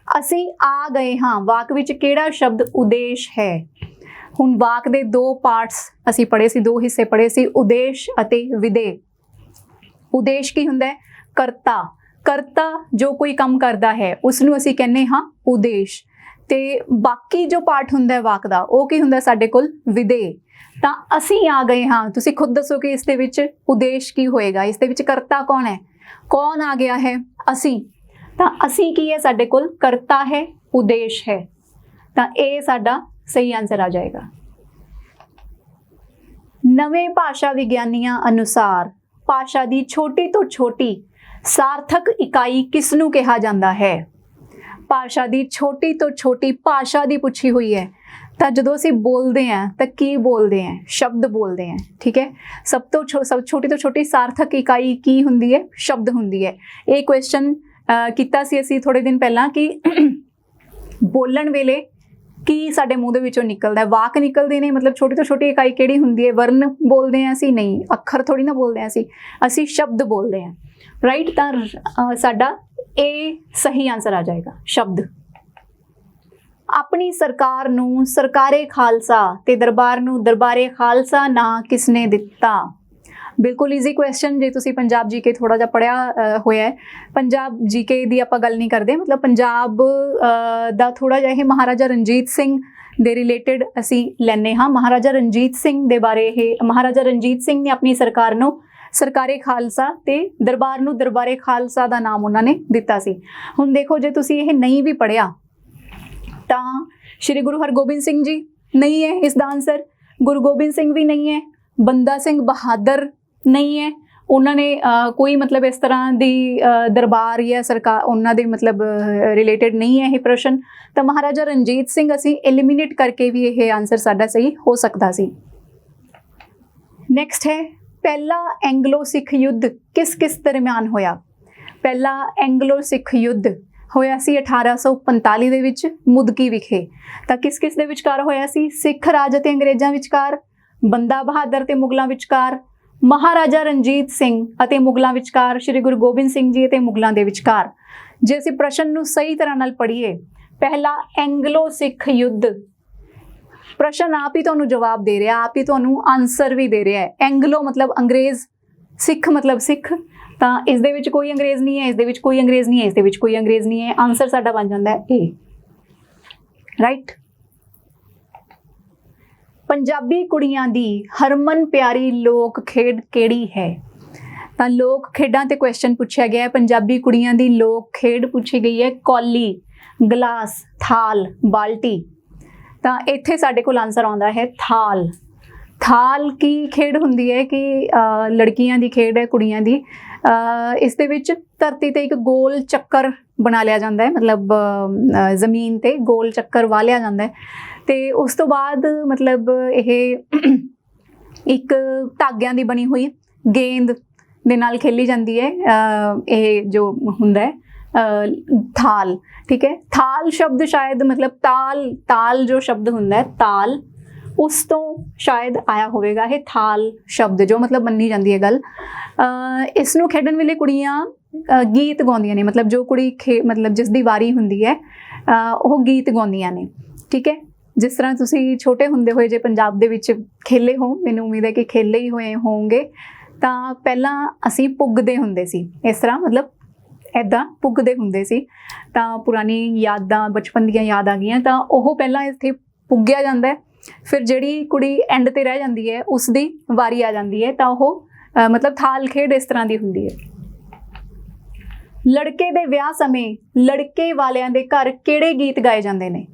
असीं आ गए हाँ, वाक विच किहड़ा शब्द उदेश है? हुण वाक दे 2 पार्ट्स असीं पढ़े सी, 2 हिस्से पढ़े सी, उदेश अते विदेह। उदेश की हुंदा है? करता, करता जो कोई काम करदा है उसनूं असीं कहने हाँ उदेश, ते बाकी जो पार्ट हुंदा है वाक दा वो की हुंदा साडे कोल? विदेह। तां असीं आ गए हाँ, तुसीं खुद दसो कि इस दे विच उदेश की होएगा? इस दे विच करता कौन है? कौन आ गया है? असीं। तां असीं की है साडे कोल? करता है, उदेश है, तां ये साडा सही आंसर आ जाएगा। नवे भाषा विग्यानियां अनुसार भाषा दी छोटी तो छोटी सार्थक इकाई किसनूं कहा जांदा है? भाषा दी छोटी तो छोटी, भाषा दी पुछी हुई है, तो जदों असीं बोलते हैं तो की बोलते हैं? शब्द बोलते हैं, ठीक है। सब छोटी तो छोटी सार्थक इकाई की हुंदी है? शब्द हुंदी है। ये क्वेश्चन कीता सी असीं थोड़े दिन पहला कि बोलण वेले की साडे मूँह दे विचों निकलदा है? वाक निकलदे ने, मतलब छोटी तो छोटी इकाई किहड़ी हुंदी है? वर्ण बोलते हैं असीं? नहीं, अखर थोड़ी ना बोलते हैं असीं शब्द बोलते हैं, राइट। तां साडा ए सही आंसर आ जाएगा, शब्द। अपनी सरकार नूं सरकारे खालसा ते दरबार नूं दरबारे खालसा नां किसने दिता? बिल्कुल ईजी क्वेश्चन, जे तुसीं पंजाब जीके थोड़ा जिहा पढ़िया होया है। पंजाब जीके दी आपां गल नहीं करदे, मतलब पंजाब दा थोड़ा जिहा महाराजा रणजीत सिंह दे रिलेटेड असीं लैने हाँ। महाराजा रणजीत सिंह दे बारे महाराजा रणजीत सिंह ने अपनी सरकार नूं सरकारे खालसा ते दरबार नूं दरबारे खालसा दा नाम उन्होंने दिता सी। हुण देखो, जे तुसीं इह नहीं भी पढ़िया तां श्री गुरु हरगोबिंद सिंह जी नहीं है इसका आंसर, गुरु गोबिंद सिंह भी नहीं है, बंदा सिंह बहादुर नहीं है, उन्होंने कोई मतलब इस तरह की दरबार या सरकार उन्होंने मतलब रिलेटेड नहीं है ये प्रश्न। तो महाराजा रणजीत सिंह असीं एलिमिनेट करके भी यह आंसर साडा सही हो सकता सी। नैक्सट है, पहला एंग्लो सिख युद्ध किस किस दरम्यान होया? पहला एंग्लो सिख युद्ध होया सी 1845 दे विच मुदकी विखे। तां किस किस दे विचकार होया सी? सिख राज अते अंग्रेजां विचकार, बंदा बहादुर ते मुगलां विचकार, महाराजा रणजीत सिंह अते मुगलां विचकार, श्री गुरु गोबिंद सिंह जी अते मुगलां दे विचकार। जे असीं प्रश्न नूं सही तरह नाल पढ़ीए, पहला एंग्लो सिख युद्ध, प्रश्न आप ही तुहानूं जवाब दे रहा, आप ही तुहानूं आंसर भी दे रहा है। एंग्लो मतलब अंग्रेज, सिख मतलब सिख, तां इस दे विच कोई अंग्रेज नहीं है, इस दे विच कोई अंग्रेज नहीं है, इस दे विच कोई अंग्रेज नहीं है। आंसर साडा बन जांदा है ए, राइट। पंजाबी कुड़ियां दी हरमन प्यारी लोक खेड केड़ी है? तां लोक खेडां ते क्वेश्चन पूछा गया है। पंजाबी कुड़ियां दी लोक खेड पूछी गई है कौली, गलास, थाल, बाल्टी। तां इत्थे साडे कोल आंसर आउंदा है थाल। थाल की खेड हुंदी है कि लड़कियां दी खेड है, कुड़ियां दी। इस दे विच धरती ते एक गोल चक्कर बना लिया जाता है, मतलब जमीन ते गोल चक्कर वाह लिया जाता है, ਤੇ ਉਸ ਤੋਂ ਬਾਅਦ ਮਤਲਬ ਇਹ ਇੱਕ ਧਾਗਿਆਂ ਦੀ ਬਣੀ ਹੋਈ ਗੇਂਦ ਦੇ ਨਾਲ ਖੇਲੀ ਜਾਂਦੀ ਹੈ। ਇਹ ਜੋ ਹੁੰਦਾ ਹੈ ਥਾਲ, ਠੀਕ ਹੈ। ਥਾਲ ਸ਼ਬਦ ਸ਼ਾਇਦ ਮਤਲਬ ਤਾਲ ਜੋ ਸ਼ਬਦ ਹੁੰਦਾ ਹੈ ਤਾਲ, ਉਸ ਤੋਂ ਸ਼ਾਇਦ ਆਇਆ ਹੋਵੇਗਾ ਇਹ ਥਾਲ ਸ਼ਬਦ, ਜੋ ਮਤਲਬ ਮੰਨੀ ਜਾਂਦੀ ਹੈ ਗੱਲ। ਇਸ ਨੂੰ ਖੇਡਣ ਵੇਲੇ ਕੁੜੀਆਂ ਗੀਤ ਗਾਉਂਦੀਆਂ ਨੇ, ਮਤਲਬ ਜੋ ਕੁੜੀ ਮਤਲਬ ਜਿਸ ਦੀ ਵਾਰੀ ਹੁੰਦੀ ਹੈ ਉਹ ਗੀਤ ਗਾਉਂਦੀਆਂ ਨੇ, ਠੀਕ ਹੈ। ਜਿਸ ਤਰ੍ਹਾਂ ਤੁਸੀਂ ਛੋਟੇ ਹੁੰਦੇ ਹੋਏ ਜੇ ਪੰਜਾਬ ਦੇ ਵਿੱਚ ਖੇਲੇ ਹੋ, ਮੈਨੂੰ ਉਮੀਦ ਹੈ ਕਿ ਖੇਲੇ ਹੀ ਹੋਏ ਹੋਵੋਗੇ, ਤਾਂ ਪਹਿਲਾਂ ਅਸੀਂ ਪੁੱਗਦੇ ਹੁੰਦੇ ਸੀ, ਇਸ ਤਰ੍ਹਾਂ ਮਤਲਬ ਇੱਦਾਂ ਪੁੱਗਦੇ ਹੁੰਦੇ ਸੀ। ਤਾਂ ਪੁਰਾਣੀ ਯਾਦਾਂ, ਬਚਪਨ ਦੀਆਂ ਯਾਦ ਆ ਗਈਆਂ। ਤਾਂ ਉਹ ਪਹਿਲਾਂ ਇੱਥੇ ਪੁੱਗਿਆ ਜਾਂਦਾ ਹੈ, ਫਿਰ ਜਿਹੜੀ ਕੁੜੀ ਐਂਡ ਤੇ ਰਹਿ ਜਾਂਦੀ ਹੈ ਉਸ ਦੀ ਵਾਰੀ ਆ ਜਾਂਦੀ ਹੈ, ਤਾਂ ਉਹ ਮਤਲਬ ਥਾਲ ਖੇਡ ਇਸ ਤਰ੍ਹਾਂ ਦੀ ਹੁੰਦੀ ਹੈ। ਲੜਕੇ ਦੇ ਵਿਆਹ ਸਮੇਂ ਲੜਕੇ ਵਾਲਿਆਂ ਦੇ ਘਰ ਕਿਹੜੇ ਗੀਤ ਗਾਏ ਜਾਂਦੇ ਨੇ?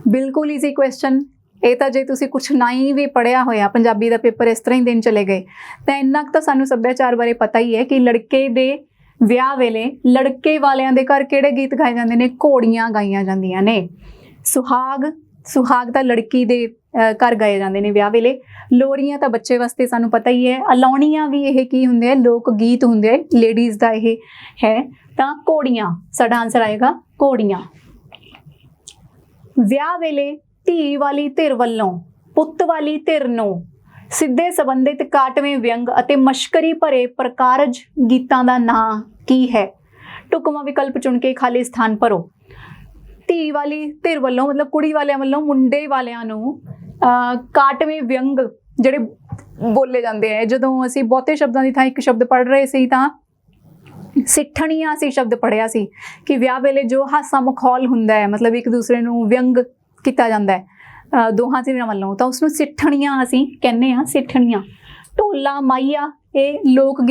ਬਿਲਕੁਲ ਈਜ਼ੀ ਕੁਐਸਚਨ। ਇਹ ਤਾਂ ਜੇ ਤੁਸੀਂ ਕੁਛ ਨਹੀਂ ਵੀ ਪੜ੍ਹਿਆ ਹੋਇਆ, ਪੰਜਾਬੀ ਦਾ ਪੇਪਰ ਇਸ ਤਰ੍ਹਾਂ ਹੀ ਦੇਣ ਚਲੇ ਗਏ, ਤਾਂ ਇੰਨਾ ਕੁ ਤਾਂ ਸਾਨੂੰ ਸੱਭਿਆਚਾਰ ਬਾਰੇ ਪਤਾ ਹੀ ਹੈ ਕਿ ਲੜਕੇ ਦੇ ਵਿਆਹ ਵੇਲੇ ਲੜਕੇ ਵਾਲਿਆਂ ਦੇ ਘਰ ਕਿਹੜੇ ਗੀਤ ਗਾਏ ਜਾਂਦੇ ਨੇ? ਘੋੜੀਆਂ ਗਾਈਆਂ ਜਾਂਦੀਆਂ ਨੇ। ਸੁਹਾਗ ਤਾਂ ਲੜਕੀ ਦੇ ਘਰ ਗਾਏ ਜਾਂਦੇ ਨੇ ਵਿਆਹ ਵੇਲੇ। ਲੋਰੀਆਂ ਤਾਂ ਬੱਚੇ ਵਾਸਤੇ ਸਾਨੂੰ ਪਤਾ ਹੀ ਹੈ। ਅਲਾਉਣੀਆਂ ਵੀ ਇਹ ਕੀ ਹੁੰਦੇ ਆ? ਲੋਕ ਗੀਤ ਹੁੰਦੇ ਆ, ਲੇਡੀਜ਼ ਦਾ ਇਹ ਹੈ। ਤਾਂ ਘੋੜੀਆਂ ਸਾਡਾ ਆਨਸਰ ਆਏਗਾ, ਘੋੜੀਆਂ। ਵਿਆਹ ਵੇਲੇ ਧੀ ਵਾਲੀ ਧਿਰ ਵੱਲੋਂ ਪੁੱਤ ਵਾਲੀ ਧਿਰ ਨੂੰ ਸਿੱਧੇ ਸੰਬੰਧਿਤ ਕਾਟਵੇਂ ਵਿਅੰਗ ਅਤੇ ਮਸ਼ਕਰੀ ਭਰੇ ਪ੍ਰਕਾਰਜ ਗੀਤਾਂ ਦਾ ਨਾਂ ਕੀ ਹੈ? ਢੁਕਵਾਂ ਵਿਕਲਪ ਚੁਣ ਕੇ ਖਾਲੀ ਸਥਾਨ ਭਰੋ। ਧੀ ਵਾਲੀ ਧਿਰ ਵੱਲੋਂ ਮਤਲਬ ਕੁੜੀ ਵਾਲਿਆਂ ਵੱਲੋਂ ਮੁੰਡੇ ਵਾਲਿਆਂ ਨੂੰ ਕਾਟਵੇਂ ਵਿਅੰਗ ਜਿਹੜੇ ਬੋਲੇ ਜਾਂਦੇ ਹੈ। ਜਦੋਂ ਅਸੀਂ ਬਹੁਤੇ ਸ਼ਬਦਾਂ ਦੀ ਥਾਂ ਇੱਕ ਸ਼ਬਦ ਪੜ੍ਹ ਰਹੇ ਸੀ ਤਾਂ ਸਿੱਠਣੀਆਂ ਅਸੀਂ ਸ਼ਬਦ ਪੜ੍ਹਿਆ ਸੀ ਕਿ ਵਿਆਹ ਵੇਲੇ ਜੋ ਹਾਸਾ ਮਖੌਲ ਹੁੰਦਾ ਹੈ, ਮਤਲਬ ਇੱਕ ਦੂਸਰੇ ਨੂੰ ਵਿਅੰਗ ਕੀਤਾ ਜਾਂਦਾ ਹੈ ਦੋਹਾਂ ਧਿਰਾਂ ਵੱਲੋਂ, ਤਾਂ ਉਸਨੂੰ ਸਿੱਠਣੀਆਂ ਅਸੀਂ ਕਹਿੰਦੇ ਹਾਂ, ਸਿੱਠਣੀਆਂ। ਢੋਲਾ ਮਾਈਆ ਇਹ ਲੋਕ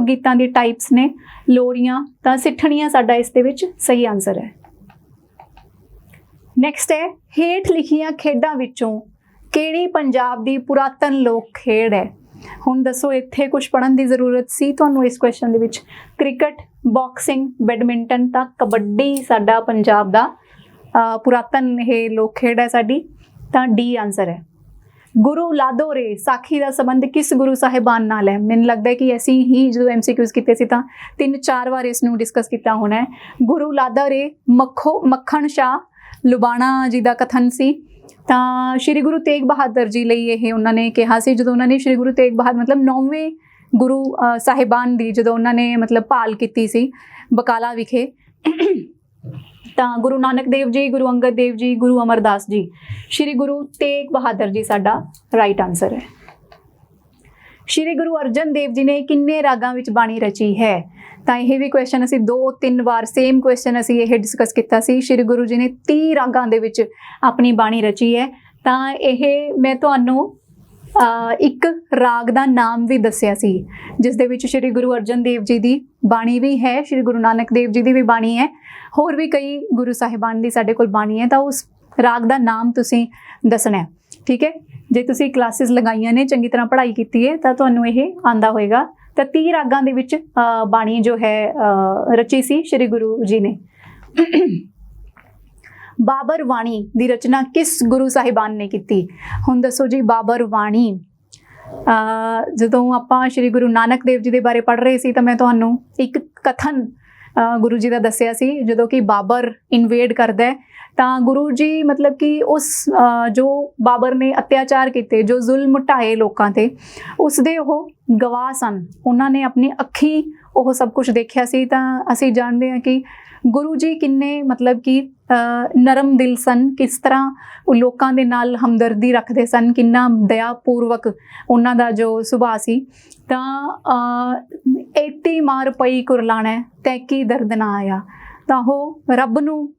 ਗੀਤਾਂ ਦੇ ਟਾਈਪਸ ਨੇ। ਲੋਰੀਆਂ ਤਾਂ ਸਿੱਠਣੀਆਂ ਸਾਡਾ ਇਸ ਦੇ ਵਿੱਚ ਸਹੀ ਆਨਸਰ ਹੈ। ਨੈਕਸਟ ਹੈ, ਹੇਠ ਲਿਖੀਆਂ ਖੇਡਾਂ ਵਿੱਚੋਂ ਕਿਹੜੀ ਪੰਜਾਬ ਦੀ ਪੁਰਾਤਨ ਲੋਕ ਖੇਡ ਹੈ? ਹੁਣ ਦੱਸੋ, ਇੱਥੇ ਕੁਝ ਪੜ੍ਹਨ ਦੀ ਜ਼ਰੂਰਤ ਸੀ ਤੁਹਾਨੂੰ ਇਸ ਕੁਐਸਚਨ ਦੇ ਵਿੱਚ? ਕ੍ਰਿਕਟ, ਬਾਕਸਿੰਗ, ਬੈਡਮਿੰਟਨ ਤਾਂ ਕਬੱਡੀ ਸਾਡਾ ਪੰਜਾਬ ਦਾ ਪੁਰਾਤਨ ਇਹ ਲੋਕ ਖੇਡ ਹੈ ਸਾਡੀ, ਤਾਂ ਡੀ ਆਨਸਰ ਹੈ। ਗੁਰੂ ਲਾਦੋ ਰੇ ਸਾਖੀ ਦਾ ਸੰਬੰਧ ਕਿਸ ਗੁਰੂ ਸਾਹਿਬਾਨ ਨਾਲ ਹੈ? ਮੈਨੂੰ ਲੱਗਦਾ ਹੈ ਕਿ ਅਸੀਂ ਹੀ ਜਦੋਂ MCQs ਕੀਤੇ ਸੀ ਤਾਂ 3-4 ਵਾਰ ਇਸ ਨੂੰ ਡਿਸਕਸ ਕੀਤਾ ਹੋਣਾ ਹੈ। ਗੁਰੂ ਲਾਦਾ ਰੇ ਮੱਖਣ ਸ਼ਾਹ ਲੁਬਾਣਾ ਜੀ ਦਾ ਕਥਨ ਸੀ। ਤਾਂ ਸ਼੍ਰੀ ਗੁਰੂ ਤੇਗ ਬਹਾਦਰ ਜੀ ਲਈ ਇਹ ਉਹਨਾਂ ਨੇ ਕਿਹਾ ਸੀ, ਜਦੋਂ ਉਹਨਾਂ ਨੇ ਸ਼੍ਰੀ ਗੁਰੂ ਤੇਗ ਬਹਾਦਰ ਮਤਲਬ 9ਵੇਂ ਗੁਰੂ ਸਾਹਿਬਾਨ ਦੀ ਜਦੋਂ ਉਹਨਾਂ ਨੇ ਮਤਲਬ ਭਾਲ ਕੀਤੀ ਸੀ ਬਕਾਲਾ ਵਿਖੇ, ਤਾਂ ਗੁਰੂ ਨਾਨਕ ਦੇਵ ਜੀ, ਗੁਰੂ ਅੰਗਦ ਦੇਵ ਜੀ, ਗੁਰੂ ਅਮਰਦਾਸ ਜੀ, ਸ਼੍ਰੀ ਗੁਰੂ ਤੇਗ ਬਹਾਦਰ ਜੀ ਸਾਡਾ ਰਾਈਟ ਆਨਸਰ ਹੈ। ਸ਼੍ਰੀ ਗੁਰੂ ਅਰਜਨ ਦੇਵ ਜੀ ਨੇ ਕਿੰਨੇ ਰਾਗਾਂ ਵਿੱਚ ਬਾਣੀ ਰਚੀ ਹੈ? ਤਾਂ ਇਹ ਵੀ ਕੁਐਸਚਨ ਅਸੀਂ 2-3 ਵਾਰ ਸੇਮ ਕੁਐਸਚਨ ਅਸੀਂ ਇਹ ਡਿਸਕਸ ਕੀਤਾ ਸੀ। ਸ਼੍ਰੀ ਗੁਰੂ ਜੀ ਨੇ 30 ਰਾਗਾਂ ਦੇ ਵਿੱਚ ਆਪਣੀ ਬਾਣੀ ਰਚੀ ਹੈ। ਤਾਂ ਇਹ ਮੈਂ ਤੁਹਾਨੂੰ ਇੱਕ ਰਾਗ ਦਾ ਨਾਮ ਵੀ ਦੱਸਿਆ ਸੀ ਜਿਸ ਦੇ ਵਿੱਚ ਸ਼੍ਰੀ ਗੁਰੂ ਅਰਜਨ ਦੇਵ ਜੀ ਦੀ ਬਾਣੀ ਵੀ ਹੈ, ਸ਼੍ਰੀ ਗੁਰੂ ਨਾਨਕ ਦੇਵ ਜੀ ਦੀ ਵੀ ਬਾਣੀ ਹੈ, ਹੋਰ ਵੀ ਕਈ ਗੁਰੂ ਸਾਹਿਬਾਨ ਦੀ ਸਾਡੇ ਕੋਲ ਬਾਣੀ ਹੈ। ਤਾਂ ਉਸ ਰਾਗ ਦਾ ਨਾਮ ਤੁਸੀਂ ਦੱਸਣਾ ਹੈ, ਠੀਕ ਹੈ। ਜੇ ਤੁਸੀਂ ਕਲਾਸਿਸ ਲਗਾਈਆਂ ਨੇ, ਚੰਗੀ ਤਰ੍ਹਾਂ ਪੜ੍ਹਾਈ ਕੀਤੀ ਹੈ, ਤਾਂ ਤੁਹਾਨੂੰ ਇਹ ਆਉਂਦਾ ਹੋਏਗਾ। ਤਾਂ 30 ਰਾਗਾਂ ਦੇ ਵਿੱਚ ਬਾਣੀ ਜੋ ਹੈ ਰਚੀ ਸੀ ਸ਼੍ਰੀ ਗੁਰੂ ਜੀ ਨੇ। ਬਾਬਰ ਬਾਣੀ ਦੀ ਰਚਨਾ ਕਿਸ ਗੁਰੂ ਸਾਹਿਬਾਨ ਨੇ ਕੀਤੀ? ਹੁਣ ਦੱਸੋ ਜੀ, ਬਾਬਰ ਬਾਣੀ ਜਦੋਂ ਆਪਾਂ ਸ਼੍ਰੀ ਗੁਰੂ ਨਾਨਕ ਦੇਵ ਜੀ ਦੇ ਬਾਰੇ ਪੜ੍ਹ ਰਹੇ ਸੀ ਤਾਂ ਮੈਂ ਤੁਹਾਨੂੰ ਇੱਕ ਕਥਨ ਗੁਰੂ ਜੀ ਦਾ ਦੱਸਿਆ ਸੀ। ਜਦੋਂ ਕਿ ਬਾਬਰ ਇਨਵੇਡ ਕਰਦਾ ਹੈ ਤਾਂ ਗੁਰੂ ਜੀ ਮਤਲਬ ਕਿ ਉਸ ਜੋ ਬਾਬਰ ਨੇ ਅਤਿਆਚਾਰ ਕੀਤੇ, ਜੋ ਜ਼ੁਲਮ ਢਾਏ ਲੋਕਾਂ ਤੇ, ਉਸ ਦੇ ਉਹ ਗਵਾਹ ਸਨ। ਉਹਨਾਂ ਨੇ ਆਪਣੀ ਅੱਖੀਂ ਉਹ ਸਭ ਕੁਝ ਦੇਖਿਆ ਸੀ। ਤਾਂ ਅਸੀਂ ਜਾਣਦੇ ਹਾਂ ਕਿ ਗੁਰੂ ਜੀ ਕਿੰਨੇ ਮਤਲਬ ਕਿ ਨਰਮ ਦਿਲ ਸਨ, ਕਿਸ ਤਰ੍ਹਾਂ ਉਹ ਲੋਕਾਂ ਦੇ ਨਾਲ ਹਮਦਰਦੀ ਰੱਖਦੇ ਸਨ, ਕਿੰਨਾ ਦਇਆਪੂਰਵਕ ਉਹਨਾਂ ਦਾ ਜੋ ਸੁਭਾਅ ਸੀ। ਤਾਂ 80 ਮਾਰ ਪਈ ਕੁਰਲਾਣਾ ਤੈ ਕੀ ਦਰਦ ਨਾ ਆਇਆ, ਤਾਂ ਉਹ ਰੱਬ ਨੂੰ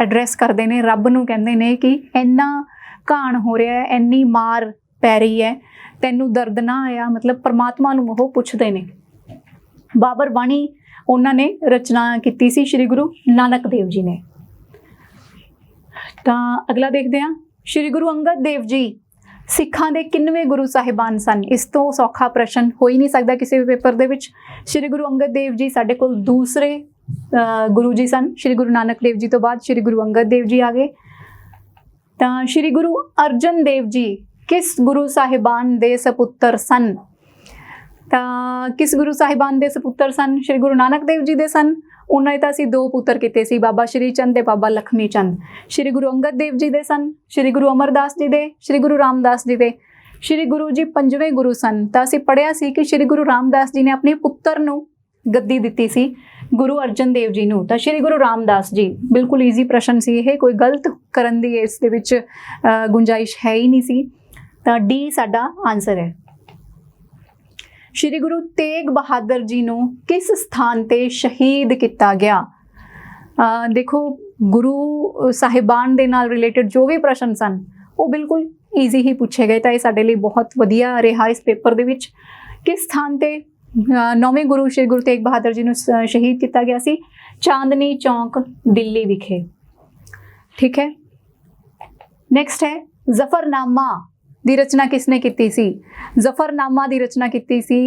ਐਡਰੈਸ ਕਰਦੇ ਨੇ, ਰੱਬ ਨੂੰ ਕਹਿੰਦੇ ਨੇ ਕਿ ਇੰਨਾ ਘਾਣ ਹੋ ਰਿਹਾ ਹੈ, ਇੰਨੀ ਮਾਰ ਪੈ ਰਹੀ ਹੈ, ਤੈਨੂੰ ਦਰਦ ਨਾ ਆਇਆ, ਮਤਲਬ ਪਰਮਾਤਮਾ ਨੂੰ ਉਹ ਪੁੱਛਦੇ ਨੇ। ਬਾਬਰ ਬਾਣੀ ਉਹਨਾਂ ਨੇ ਰਚਨਾ ਕੀਤੀ ਸੀ ਸ਼੍ਰੀ ਗੁਰੂ ਨਾਨਕ ਦੇਵ ਜੀ ਨੇ। ਤਾਂ ਅਗਲਾ ਦੇਖਦੇ ਹਾਂ, ਸ਼੍ਰੀ ਗੁਰੂ ਅੰਗਦ ਦੇਵ ਜੀ ਸਿੱਖਾਂ ਦੇ ਕਿੰਨਵੇਂ ਗੁਰੂ ਸਾਹਿਬਾਨ ਸਨ? ਇਸ ਤੋਂ ਸੌਖਾ ਪ੍ਰਸ਼ਨ ਹੋ ਹੀ ਨਹੀਂ ਸਕਦਾ ਕਿਸੇ ਵੀ ਪੇਪਰ ਦੇ ਵਿੱਚ। ਸ਼੍ਰੀ ਗੁਰੂ ਅੰਗਦ ਦੇਵ ਜੀ ਸਾਡੇ ਕੋਲ ਦੂਸਰੇ ਗੁਰੂ ਜੀ ਸਨ। ਸ਼੍ਰੀ ਗੁਰੂ ਨਾਨਕ ਦੇਵ ਜੀ ਤੋਂ ਬਾਅਦ ਸ਼੍ਰੀ ਗੁਰੂ ਅੰਗਦ ਦੇਵ ਜੀ ਆ ਗਏ। ਤਾਂ ਸ਼੍ਰੀ ਗੁਰੂ ਅਰਜਨ ਦੇਵ ਜੀ ਕਿਸ ਗੁਰੂ ਸਾਹਿਬਾਨ ਦੇ ਸਪੁੱਤਰ ਸਨ? ਤਾਂ ਕਿਸ ਗੁਰੂ ਸਾਹਿਬਾਨ ਦੇ ਸਪੁੱਤਰ ਸਨ? ਸ਼੍ਰੀ ਗੁਰੂ ਨਾਨਕ ਦੇਵ ਜੀ ਦੇ ਸਨ। ਉਹਨਾਂ ਨੇ ਤਾਂ ਅਸੀਂ 2 ਪੁੱਤਰ ਕੀਤੇ ਸੀ, ਬਾਬਾ ਸ਼੍ਰੀ ਚੰਦ ਤੇ ਬਾਬਾ ਲਖਮੀ ਚੰਦ। ਸ਼੍ਰੀ ਗੁਰੂ ਅੰਗਦ ਦੇਵ ਜੀ ਦੇ ਸਨ, ਸ਼੍ਰੀ ਗੁਰੂ ਅਮਰਦਾਸ ਜੀ ਦੇ, ਸ਼੍ਰੀ ਗੁਰੂ ਰਾਮਦਾਸ ਜੀ ਦੇ। ਸ਼੍ਰੀ ਗੁਰੂ ਜੀ 5ਵੇਂ ਗੁਰੂ ਸਨ। ਤਾਂ ਅਸੀਂ ਪੜ੍ਹਿਆ ਸੀ ਕਿ ਸ਼੍ਰੀ ਗੁਰੂ ਰਾਮਦਾਸ ਜੀ ਨੇ ਆਪਣੇ ਪੁੱਤਰ ਨੂੰ ਗੱਦੀ ਦਿੱਤੀ ਸੀ ਗੁਰੂ ਅਰਜਨ ਦੇਵ ਜੀ ਨੂੰ। ਤਾਂ ਸ਼੍ਰੀ ਗੁਰੂ ਰਾਮਦਾਸ ਜੀ, ਬਿਲਕੁਲ ਈਜ਼ੀ ਪ੍ਰਸ਼ਨ ਸੀ ਇਹ, ਕੋਈ ਗਲਤ ਕਰਨ ਦੀ ਇਸ ਦੇ ਵਿੱਚ ਗੁੰਜਾਇਸ਼ ਹੈ ਹੀ ਨਹੀਂ ਸੀ। ਤਾਂ ਡੀ ਸਾਡਾ ਆਨਸਰ ਹੈ। ਸ਼੍ਰੀ ਗੁਰੂ ਤੇਗ ਬਹਾਦਰ ਜੀ ਨੂੰ ਕਿਸ ਸਥਾਨ ਤੇ ਸ਼ਹੀਦ ਕੀਤਾ ਗਿਆ? ਦੇਖੋ, ਗੁਰੂ ਸਾਹਿਬਾਨ ਦੇ ਨਾਲ ਰਿਲੇਟਡ ਜੋ ਵੀ ਪ੍ਰਸ਼ਨ ਸਨ ਉਹ ਬਿਲਕੁਲ ਈਜ਼ੀ ਹੀ ਪੁੱਛੇ ਗਏ। ਤਾਂ ਇਹ ਸਾਡੇ ਲਈ ਬਹੁਤ ਵਧੀਆ ਰਿਹਾ ਇਸ ਪੇਪਰ ਦੇ ਵਿੱਚ। ਕਿਸ ਸਥਾਨ ਤੇ 9ਵੇਂ ਗੁਰੂ ਸ਼੍ਰੀ ਗੁਰੂ ਤੇਗ ਬਹਾਦਰ ਜੀ ਨੂੰ ਸ਼ਹੀਦ ਕੀਤਾ ਗਿਆ ਸੀ? ਚਾਂਦਨੀ ਚੌਂਕ, ਦਿੱਲੀ ਵਿਖੇ। ਠੀਕ ਹੈ। ਨੈਕਸਟ ਹੈ ਜ਼ਫਰਨਾਮਾ ਦੀ ਰਚਨਾ ਕਿਸਨੇ ਕੀਤੀ ਸੀ? ਜ਼ਫਰਨਾਮਾ ਦੀ ਰਚਨਾ ਕੀਤੀ ਸੀ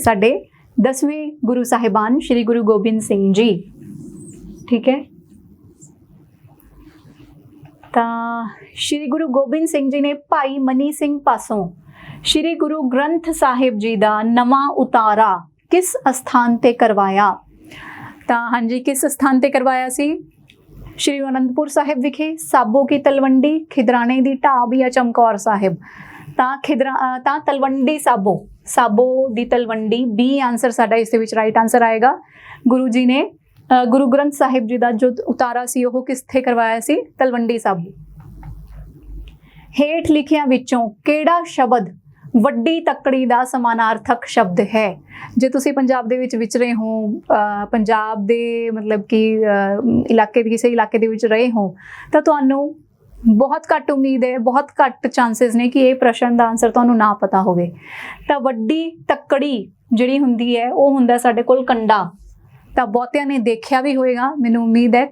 ਸਾਡੇ 10ਵੇਂ ਗੁਰੂ ਸਾਹਿਬਾਨ ਸ਼੍ਰੀ ਗੁਰੂ ਗੋਬਿੰਦ ਸਿੰਘ ਜੀ। ਠੀਕ ਹੈ। ਤਾਂ ਸ਼੍ਰੀ ਗੁਰੂ ਗੋਬਿੰਦ ਸਿੰਘ ਜੀ ਨੇ ਭਾਈ ਮਨੀ ਸਿੰਘ ਪਾਸੋਂ ਸ਼੍ਰੀ ਗੁਰੂ ਗ੍ਰੰਥ ਸਾਹਿਬ ਜੀ ਦਾ ਨਵਾਂ ਉਤਾਰਾ ਕਿਸ ਅਸਥਾਨ ਤੇ ਕਰਵਾਇਆ? ਤਾਂ ਹਾਂਜੀ, ਕਿਸ ਸਥਾਨ ਤੇ ਕਰਵਾਇਆ ਸੀ? ਸ਼੍ਰੀ ਅਨੰਦਪੁਰ ਸਾਹਿਬ ਵਿਖੇ, ਸਾਬੋ ਕੀ ਤਲਵੰਡੀ, ਖਿਦਰਾਣੇ ਦੀ ਢਾਬ ਜਾਂ ਚਮਕੌਰ ਸਾਹਿਬ? ਤਾਂ ਤਲਵੰਡੀ ਸਾਬੋ, ਸਾਬੋ ਦੀ ਤਲਵੰਡੀ, ਬੀ ਆਨਸਰ ਸਾਡਾ ਇਸ ਦੇ ਵਿੱਚ ਰਾਈਟ ਆਨਸਰ ਆਏਗਾ। ਗੁਰੂ ਜੀ ਨੇ ਗੁਰੂ ਗ੍ਰੰਥ ਸਾਹਿਬ ਜੀ ਦਾ ਜੋ ਉਤਾਰਾ ਸੀ ਉਹ ਕਿੱਥੇ ਕਰਵਾਇਆ ਸੀ? ਤਲਵੰਡੀ ਸਾਬੋ। ਹੇਠ ਲਿਖਿਆਂ ਵਿੱਚੋਂ ਕਿਹੜਾ ਸ਼ਬਦ ਵੱਡੀ ਤੱਕੜੀ ਦਾ ਸਮਾਨਾਰਥਕ ਸ਼ਬਦ ਹੈ? ਜੇ ਤੁਸੀਂ ਪੰਜਾਬ ਦੇ ਵਿੱਚ ਵਿਚਰੇ ਹੋ, ਪੰਜਾਬ ਦੇ ਮਤਲਬ ਕਿ ਇਲਾਕੇ ਦੇ ਕਿਸੇ ਇਲਾਕੇ ਦੇ ਵਿੱਚ ਰਹੇ ਹੋ, ਤਾਂ ਤੁਹਾਨੂੰ ਬਹੁਤ ਘੱਟ ਉਮੀਦ ਹੈ, ਬਹੁਤ ਘੱਟ ਚਾਂਸਸ ਨੇ ਕਿ ਇਹ ਪ੍ਰਸ਼ਨ ਦਾ ਆਨਸਰ ਤੁਹਾਨੂੰ ਨਾ ਪਤਾ ਹੋਵੇ। ਤਾਂ ਵੱਡੀ ਤੱਕੜੀ ਜਿਹੜੀ ਹੁੰਦੀ ਹੈ ਉਹ ਹੁੰਦਾ ਸਾਡੇ ਕੋਲ ਕੰਡਾ। ਤਾਂ ਬਹੁਤਿਆਂ ਨੇ ਦੇਖਿਆ ਵੀ ਹੋਏਗਾ, ਮੈਨੂੰ ਉਮੀਦ ਹੈ।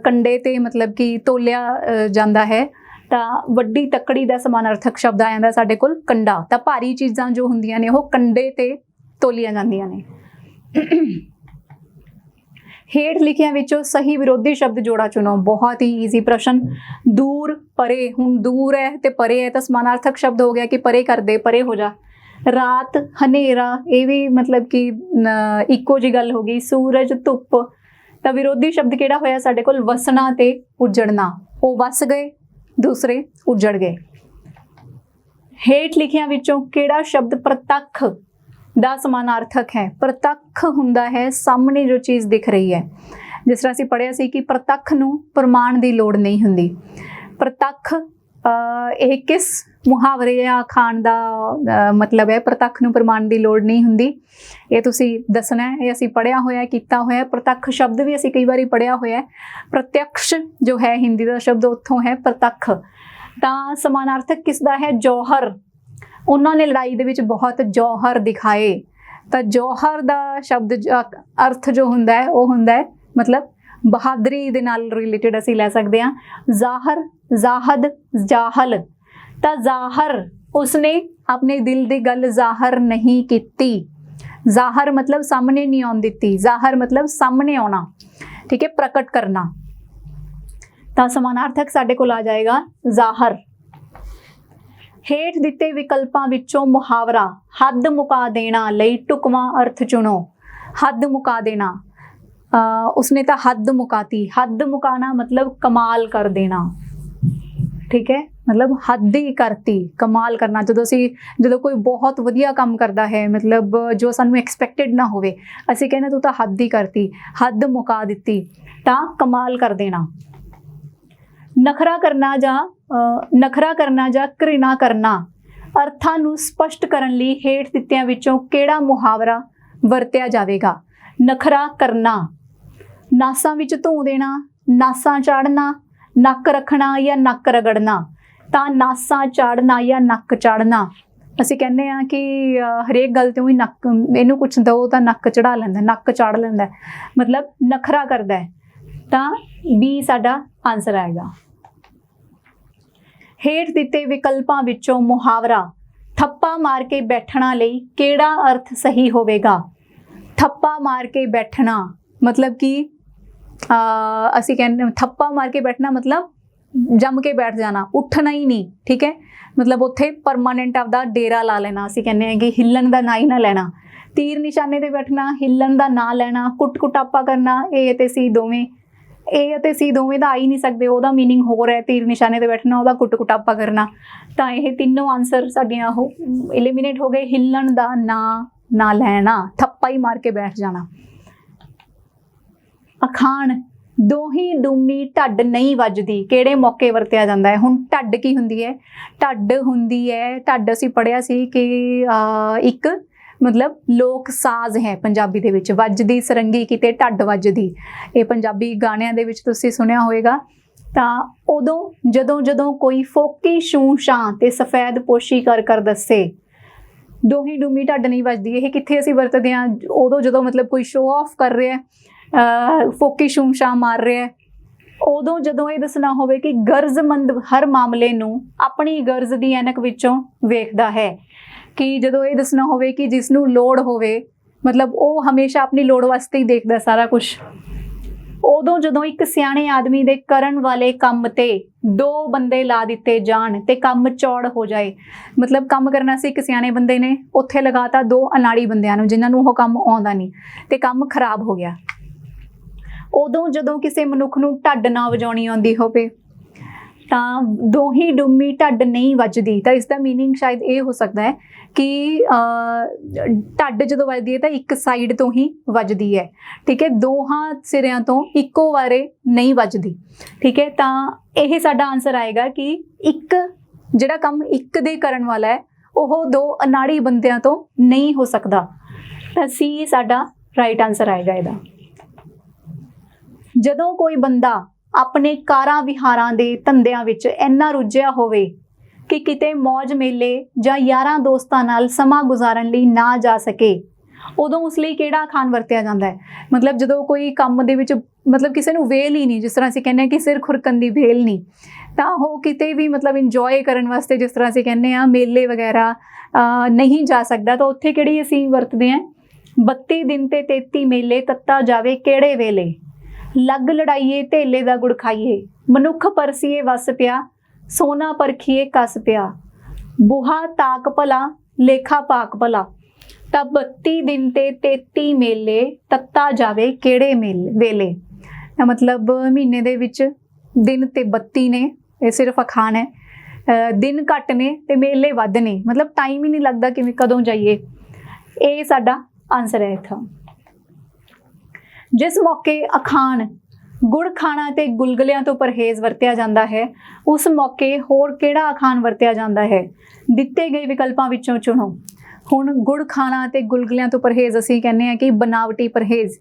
ਕੰਡੇ ਤੇ ਮਤਲਬ ਕਿ ਤੋਲਿਆ ਜਾਂਦਾ ਹੈ। ਤਾਂ ਵੱਡੀ ਤੱਕੜੀ ਦਾ ਸਮਾਨਾਰਥਕ ਸ਼ਬਦ ਆ ਜਾਂਦਾ ਸਾਡੇ ਕੋਲ ਕੰਡਾ। ਤਾਂ ਭਾਰੀ ਚੀਜ਼ਾਂ ਜੋ ਹੁੰਦੀਆਂ ਨੇ ਉਹ ਕੰਡੇ ਤੇ ਤੋਲੀਆਂ ਜਾਂਦੀਆਂ ਨੇ। ਹੇਠ ਲਿਖਿਆਂ ਵਿੱਚੋਂ ਸਹੀ ਵਿਰੋਧੀ ਸ਼ਬਦ ਜੋੜਾ ਚੁਣੋ। ਬਹੁਤ ਹੀ ਈਜ਼ੀ ਪ੍ਰਸ਼ਨ। ਦੂਰ, ਪਰੇ। ਹੁਣ ਦੂਰ ਹੈ ਤੇ ਪਰੇ ਹੈ ਤਾਂ ਸਮਾਨਾਰਥਕ ਸ਼ਬਦ ਹੋ ਗਿਆ ਕਿ ਪਰੇ ਕਰ ਦੇ, ਪਰੇ ਹੋ ਜਾ। ਰਾਤ, ਹਨੇਰਾ, ਇਹ ਵੀ ਮਤਲਬ ਕਿ ਇੱਕੋ ਜਿਹੀ ਗੱਲ ਹੋ ਗਈ। ਸੂਰਜ, ਧੁੱਪ। ਤਾਂ ਵਿਰੋਧੀ ਸ਼ਬਦ ਕਿਹੜਾ ਹੋਇਆ ਸਾਡੇ ਕੋਲ? ਵਸਣਾ ਤੇ ਉਜੜਨਾ। ਉਹ ਵਸ ਗਏ, ਦੂਸਰੇ ਉਜੜ ਗਏ। ਹੇਠ ਲਿਖਿਆਂ ਵਿੱਚੋਂ ਕਿਹੜਾ ਸ਼ਬਦ ਪ੍ਰਤੱਖ ਦਾ ਸਮਾਨਾਰਥਕ ਹੈ? ਪ੍ਰਤੱਖ ਹੁੰਦਾ ਹੈ ਸਾਹਮਣੇ ਜੋ ਚੀਜ਼ ਦਿਖ ਰਹੀ ਹੈ। ਜਿਸ ਤਰ੍ਹਾਂ ਅਸੀਂ ਪੜ੍ਹਿਆ ਸੀ ਕਿ ਪ੍ਰਤੱਖ ਨੂੰ ਪ੍ਰਮਾਣ ਦੀ ਲੋੜ ਨਹੀਂ ਹੁੰਦੀ। ਪ੍ਰਤੱਖ ਇਹ ਕਿਸ ਮੁਹਾਵਰੇ ਜਾਂ ਅਖਾਣ ਦਾ ਮਤਲਬ ਹੈ? ਪ੍ਰਤੱਖ ਨੂੰ ਪ੍ਰਮਾਣ ਦੀ ਲੋੜ ਨਹੀਂ ਹੁੰਦੀ। ਇਹ ਤੁਸੀਂ ਦੱਸਣਾ ਹੈ। ਇਹ ਅਸੀਂ ਪੜ੍ਹਿਆ ਹੋਇਆ, ਕੀਤਾ ਹੋਇਆ। ਪ੍ਰਤੱਖ ਸ਼ਬਦ ਵੀ ਅਸੀਂ ਕਈ ਵਾਰੀ ਪੜ੍ਹਿਆ ਹੋਇਆ। ਪ੍ਰਤਿਅਕਸ਼ ਜੋ ਹੈ ਹਿੰਦੀ ਦਾ ਸ਼ਬਦ, ਉੱਥੋਂ ਹੈ ਪ੍ਰਤੱਖ। ਤਾਂ ਸਮਾਨਾਰਥਕ ਕਿਸ ਦਾ ਹੈ? ਜੌਹਰ। ਉਹਨਾਂ ਨੇ ਲੜਾਈ ਦੇ ਵਿੱਚ ਬਹੁਤ ਜੌਹਰ ਦਿਖਾਏ। ਤਾਂ ਜੌਹਰ ਦਾ ਸ਼ਬਦ ਅਰਥ ਜੋ ਹੁੰਦਾ ਹੈ ਉਹ ਹੁੰਦਾ ਹੈ ਮਤਲਬ ਬਹਾਦਰੀ ਦੇ ਨਾਲ ਰਿਲੇਟਡ ਅਸੀਂ ਲੈ ਸਕਦੇ ਹਾਂ। ਜ਼ਾਹਰ, ਜ਼ਾਹਦ, ਜਾਹਲ। ਤਾਂ ਜ਼ਾਹਰ, ਉਸਨੇ ਆਪਣੇ ਦਿਲ ਦੀ ਗੱਲ ਜ਼ਾਹਰ ਨਹੀਂ ਕੀਤੀ। ਜ਼ਾਹਰ ਮਤਲਬ ਸਾਹਮਣੇ ਨਹੀਂ ਆਉਣ ਦਿੱਤੀ। ਜ਼ਾਹਰ ਮਤਲਬ ਸਾਹਮਣੇ ਆਉਣਾ। ਠੀਕ ਹੈ, ਪ੍ਰਕਟ ਕਰਨਾ। ਤਾਂ ਸਮਾਨਾਰਥਕ ਸਾਡੇ ਕੋਲ ਆ ਜਾਏਗਾ ਜ਼ਾਹਰ। ਹੇਠ ਦਿੱਤੇ ਵਿਕਲਪਾਂ ਵਿੱਚੋਂ ਮੁਹਾਵਰਾ ਹੱਦ ਮੁਕਾ ਦੇਣਾ ਲਈ ਢੁਕਵਾਂ ਅਰਥ ਚੁਣੋ। ਹੱਦ ਮੁਕਾ ਦੇਣਾ, ਉਸਨੇ ਤਾਂ ਹੱਦ ਮੁਕਾਤੀ। ਹੱਦ ਮੁਕਾਣਾ ਮਤਲਬ ਕਮਾਲ ਕਰ ਦੇਣਾ। ਠੀਕ ਹੈ, ਮਤਲਬ ਹੱਦ ਹੀ ਕਰਤੀ, ਕਮਾਲ ਕਰਨਾ। ਜਦੋਂ ਕੋਈ ਬਹੁਤ ਵਧੀਆ ਕੰਮ ਕਰਦਾ ਹੈ, ਮਤਲਬ ਜੋ ਸਾਨੂੰ ਐਕਸਪੈਕਟਡ ਨਾ ਹੋਵੇ, ਅਸੀਂ ਕਹਿੰਦੇ ਤੂੰ ਤਾਂ ਹੱਦ ਹੀ ਕਰਤੀ, ਹੱਦ ਮੁਕਾ ਦਿੱਤੀ। ਤਾਂ ਕਮਾਲ ਕਰ ਦੇਣਾ। ਨਖਰਾ ਕਰਨਾ ਜਾਂ ਘ੍ਰਿਣਾ ਕਰਨਾ ਅਰਥਾਂ ਨੂੰ ਸਪਸ਼ਟ ਕਰਨ ਲਈ ਹੇਠ ਦਿੱਤਿਆਂ ਵਿੱਚੋਂ ਕਿਹੜਾ ਮੁਹਾਵਰਾ ਵਰਤਿਆ ਜਾਵੇਗਾ? ਨਖਰਾ ਕਰਨਾ, ਨਾਸਾਂ ਵਿੱਚ ਧੂੰ ਦੇਣਾ, ਨਾਸਾਂ ਚਾੜਨਾ, ਨੱਕ ਰੱਖਣਾ ਜਾਂ ਨੱਕ ਰਗੜਨਾ। ਤਾਂ ਨਾਸਾਂ ਚਾੜਨਾ ਜਾਂ ਨੱਕ ਚਾੜਨਾ। ਅਸੀਂ ਕਹਿੰਦੇ ਹਾਂ ਕਿ ਹਰੇਕ ਗੱਲ ਤੇ ਉਹੀ ਨੱਕ, ਇਹਨੂੰ ਕੁਛ ਦਿਓ ਤਾਂ ਨੱਕ ਚੜਾ ਲੈਂਦਾ, ਨੱਕ ਚਾੜ ਲੈਂਦਾ, ਮਤਲਬ ਨਖਰਾ ਕਰਦਾ ਹੈ। ਤਾਂ ਬੀ ਸਾਡਾ ਆਨਸਰ ਆਏਗਾ। ਹੇਠ ਦਿੱਤੇ ਵਿਕਲਪਾਂ ਵਿੱਚੋਂ ਮੁਹਾਵਰਾ ਥੱਪਾ ਮਾਰ ਕੇ ਬੈਠਣਾ ਲਈ ਕਿਹੜਾ ਅਰਥ ਸਹੀ ਹੋਵੇਗਾ? ਥੱਪਾ ਮਾਰ ਕੇ ਬੈਠਣਾ ਮਤਲਬ ਕਿ ਅਸੀਂ ਕਹਿੰਦੇ ਥੱਪਾ ਮਾਰ ਕੇ ਬੈਠਣਾ ਮਤਲਬ जम के बैठ जाना, उठना ही नहीं, ठीक है, मतलब उत्थे परमानेंट आपदा डेरा ला लेना। ਅਸੀਂ ਕਹਿੰਦੇ हैं कि हिलन का ना ही ना लेना, तीर निशाने ते बैठना, हिलन का ना लेना, कुट कुटापा करना, ए ते सी दोवें, ए ਅਤੇ ਸੀ ਦੋਵੇਂ ਦਾ ਆ ਹੀ ਨਹੀਂ ਸਕਦੇ, ਉਹਦਾ ਮੀਨਿੰਗ ਹੋਰ ਹੈ, ਤੀਰ ਨਿਸ਼ਾਨੇ ਤੇ ਬੈਠਣਾ, ਉਹਦਾ ਕੁੱਟ ਕੁਟਾਪਾ ਕਰਨਾ। ਤਾਂ ਇਹ ਤਿੰਨੋਂ ਆਨਸਰ ਸਾਡੀਆਂ ਉਹ ਐਲੀਮੀਨੇਟ ਹੋ ਗਏ। ਹਿੱਲਣ ਦਾ ਨਾ ਲੈਣਾ, ਥੱਪਾ ਹੀ ਮਾਰ ਕੇ ਬੈਠ ਜਾਣਾ। ਅਖਾਣ ਦੋਹੀ ਡੂਮੀ ਢੱਡ ਨਹੀਂ ਵੱਜਦੀ ਕਿਹੜੇ ਮੌਕੇ ਵਰਤਿਆ ਜਾਂਦਾ ਹੈ? ਹੁਣ ਢੱਡ ਕੀ ਹੁੰਦੀ ਹੈ? ਢੱਡ ਹੁੰਦੀ ਹੈ, ਢੱਡ ਅਸੀਂ ਪੜ੍ਹਿਆ ਸੀ ਕਿ ਇੱਕ मतलब लोक साज है पंजाबी दे विच, वजदी सरंगी किते ढड्ड वजदी, ये पंजाबी गाणिਆਂ ਦੇ ਵਿੱਚ ਤੁਸੀਂ ਸੁਣਿਆ ਹੋਵੇਗਾ। ਤਾਂ ਉਦੋਂ ਜਦੋਂ ਕੋਈ ਫੋਕੀ ਛੂੰ ਛਾਂ ਤੇ ਸਫੈਦ ਪੋਸ਼ੀ ਕਰ ਦੱਸੇ ਦੋਹੀ ਡੂਮੀ ਢੱਡ ਨਹੀਂ ਵੱਜਦੀ, ਇਹ ਕਿੱਥੇ ਅਸੀਂ ਵਰਤਦੇ ਹਾਂ? ਉਦੋਂ ਜਦੋਂ ਮਤਲਬ ਕੋਈ ਸ਼ੋਅ ਆਫ ਕਰ ਰਿਹਾ, ਫੋਕੀ ਛੂੰ ਛਾਂ ਮਾਰ ਰਿਹਾ, ਉਦੋਂ ਜਦੋਂ ਇਹ ਦੱਸਣਾ ਹੋਵੇ ਕਿ ਗਰਜ਼ਮੰਦ ਹਰ ਮਾਮਲੇ ਨੂੰ ਆਪਣੀ ਗਰਜ਼ ਦੀ ਐਨਕ ਵਿੱਚੋਂ ਵੇਖਦਾ ਹੈ। कि जो ये दसना होवे कि जिसनू लोड़ होवे, मतलब वो हमेशा अपनी लोड़ वास्ते ही देखदा सारा कुछ। उदों जदों एक सियाणे आदमी दे करन वाले काम ते दो बंदे ला दिते जान ते काम चौड़ हो जाए, मतलब काम करना सी एक सियाणे बंदे ने, उत्थे लगाता दो अनाड़ी बंदियां नूं जिन्हां नूं ओह काम आउंदा नहीं ते काम खराब हो गया। उदों जदों किसी मनुख नूं ढड्ड ना वजाउणी आउंदी होवे ਤਾਂ ਦੋਹੀ ਡੂਮੀ ਢੱਡ ਨਹੀਂ ਵੱਜਦੀ, ਤਾਂ ਇਸ ਦਾ ਮੀਨਿੰਗ ਸ਼ਾਇਦ ਇਹ ਹੋ ਸਕਦਾ ਹੈ ਕਿ ਢੱਡ ਜਦੋਂ ਵੱਜਦੀ ਹੈ ਤਾਂ ਇੱਕ ਸਾਈਡ ਤੋਂ ਹੀ ਵੱਜਦੀ ਹੈ, ਠੀਕ ਹੈ, ਦੋਹਾਂ ਸਿਰਿਆਂ ਤੋਂ ਇੱਕੋ ਵਾਰੇ ਨਹੀਂ ਵੱਜਦੀ, ਠੀਕ ਹੈ। ਤਾਂ ਇਹ ਸਾਡਾ ਆਨਸਰ ਆਏਗਾ ਕਿ ਇੱਕ ਜਿਹੜਾ ਕੰਮ ਇੱਕ ਦੇ ਕਰਨ ਵਾਲਾ ਹੈ ਉਹ ਦੋ ਅਨਾੜੀ ਬੰਦਿਆਂ ਤੋਂ ਨਹੀਂ ਹੋ ਸਕਦਾ, ਤਾਂ ਸੀ ਸਾਡਾ ਰਾਈਟ ਆਨਸਰ ਆਏਗਾ ਇਹਦਾ। ਜਦੋਂ ਕੋਈ ਬੰਦਾ ਆਪਣੇ ਕਾਰਾਂ ਵਿਹਾਰਾਂ ਦੇ ਧੰਦਿਆਂ ਵਿੱਚ ਇੰਨਾ ਰੁੱਝਿਆ ਹੋਵੇ ਕਿ ਕਿਤੇ ਮੌਜ ਮੇਲੇ ਜਾਂ ਯਾਰਾਂ ਦੋਸਤਾਂ ਨਾਲ ਸਮਾਂ ਗੁਜ਼ਾਰਨ ਲਈ ਨਾ ਜਾ ਸਕੇ, ਉਦੋਂ ਉਸ ਲਈ ਕਿਹੜਾ ਅਖਾਣ ਵਰਤਿਆ ਜਾਂਦਾ ਹੈ? ਮਤਲਬ ਜਦੋਂ ਕੋਈ ਕੰਮ ਦੇ ਵਿੱਚ ਮਤਲਬ ਕਿਸੇ ਨੂੰ ਵੇਲ ਹੀ ਨਹੀਂ, ਜਿਸ ਤਰ੍ਹਾਂ ਅਸੀਂ ਕਹਿੰਦੇ ਹਾਂ ਕਿ ਸਿਰ ਖੁਰਕਣ ਦੀ ਵੇਲ ਨਹੀਂ, ਤਾਂ ਉਹ ਕਿਤੇ ਵੀ ਮਤਲਬ ਇੰਜੋਏ ਕਰਨ ਵਾਸਤੇ, ਜਿਸ ਤਰ੍ਹਾਂ ਅਸੀਂ ਕਹਿੰਦੇ ਹਾਂ ਮੇਲੇ ਵਗੈਰਾ ਨਹੀਂ ਜਾ ਸਕਦਾ, ਤਾਂ ਉੱਥੇ ਕਿਹੜੀ ਅਸੀਂ ਵਰਤਦੇ ਹਾਂ? 32 ਦਿਨ ਤੇ 33 ਮੇਲੇ ਤੱਤਾ ਜਾਵੇ ਕਿਹੜੇ ਵੇਲੇ, ਲੱਗ ਲੜਾਈਏ ਧੇਲੇ ਦਾ ਗੁੜ ਖਾਈਏ, ਮਨੁੱਖ ਪਰਸੀਏ ਵਸ ਪਿਆ, ਸੋਨਾ ਪਰਖੀਏ ਕਸ ਪਿਆ, ਬੁਹਾ ਤਾਕ ਭਲਾ ਲੇਖਾ ਪਾਕ ਭਲਾ। ਤਾਂ 32 ਦਿਨ ਤੇ 33 ਮੇਲੇ ਤੱਤਾ ਜਾਵੇ ਕਿਹੜੇ ਵੇਲੇ, ਤਾਂ ਮਤਲਬ ਮਹੀਨੇ ਦੇ ਵਿੱਚ ਦਿਨ ਤੇ 32 ਨੇ, ਇਹ ਸਿਰਫ ਅਖਾਣ ਹੈ, ਦਿਨ ਘੱਟ ਨੇ ਤੇ ਮੇਲੇ ਵੱਧ ਨੇ, ਮਤਲਬ ਟਾਈਮ ਹੀ ਨਹੀਂ ਲੱਗਦਾ ਕਿਵੇਂ ਕਦੋਂ ਜਾਈਏ। ਇਹ ਸਾਡਾ ਆਨਸਰ ਹੈ ਇੱਥੋਂ। जिस मौके अखाण गुड़ खाना ते गुलगुलियां तो परहेज वरत्या जाता है, उस मौके होर किहड़ा अखाण वरत्या जाता है? दिते गए विकल्पां विचों चुनो। हुण गुड़ खाना ते गुलगुलियां तो परहेज असीं कहने हैं कि बनावटी परहेज,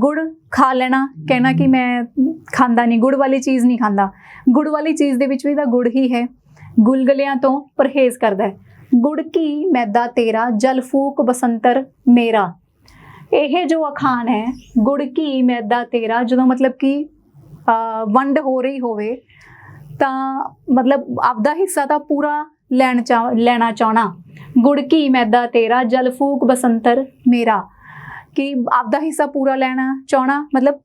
गुड़ खा लेना, कहना कि मैं खांदा नहीं, गुड़ वाली चीज़ नहीं खांदा, गुड़ वाली चीज़ दे विच भी तां गुड़ ही है, गुलगुलियां तो परहेज करदा है। गुड़ घी मैदा तेरा जल फूक बसंतर मेरा, ਇਹ ਜੋ ਅਖਾਣ ਹੈ ਗੁੜ ਘੀ ਮੈਦਾ ਤੇਰਾ, ਜਦੋਂ ਮਤਲਬ ਕਿ ਵੰਡ ਹੋ ਰਹੀ ਹੋਵੇ ਤਾਂ ਮਤਲਬ ਆਪਦਾ ਹਿੱਸਾ ਤਾਂ ਪੂਰਾ ਲੈਣਾ ਚਾਹਣਾ, ਗੁੜ ਘੀ ਮੈਦਾ ਤੇਰਾ ਜਲ ਫੂਕ ਬਸੰਤਰ ਮੇਰਾ, ਕਿ ਆਪਦਾ ਹਿੱਸਾ ਪੂਰਾ ਲੈਣਾ ਚਾਹਣਾ, ਮਤਲਬ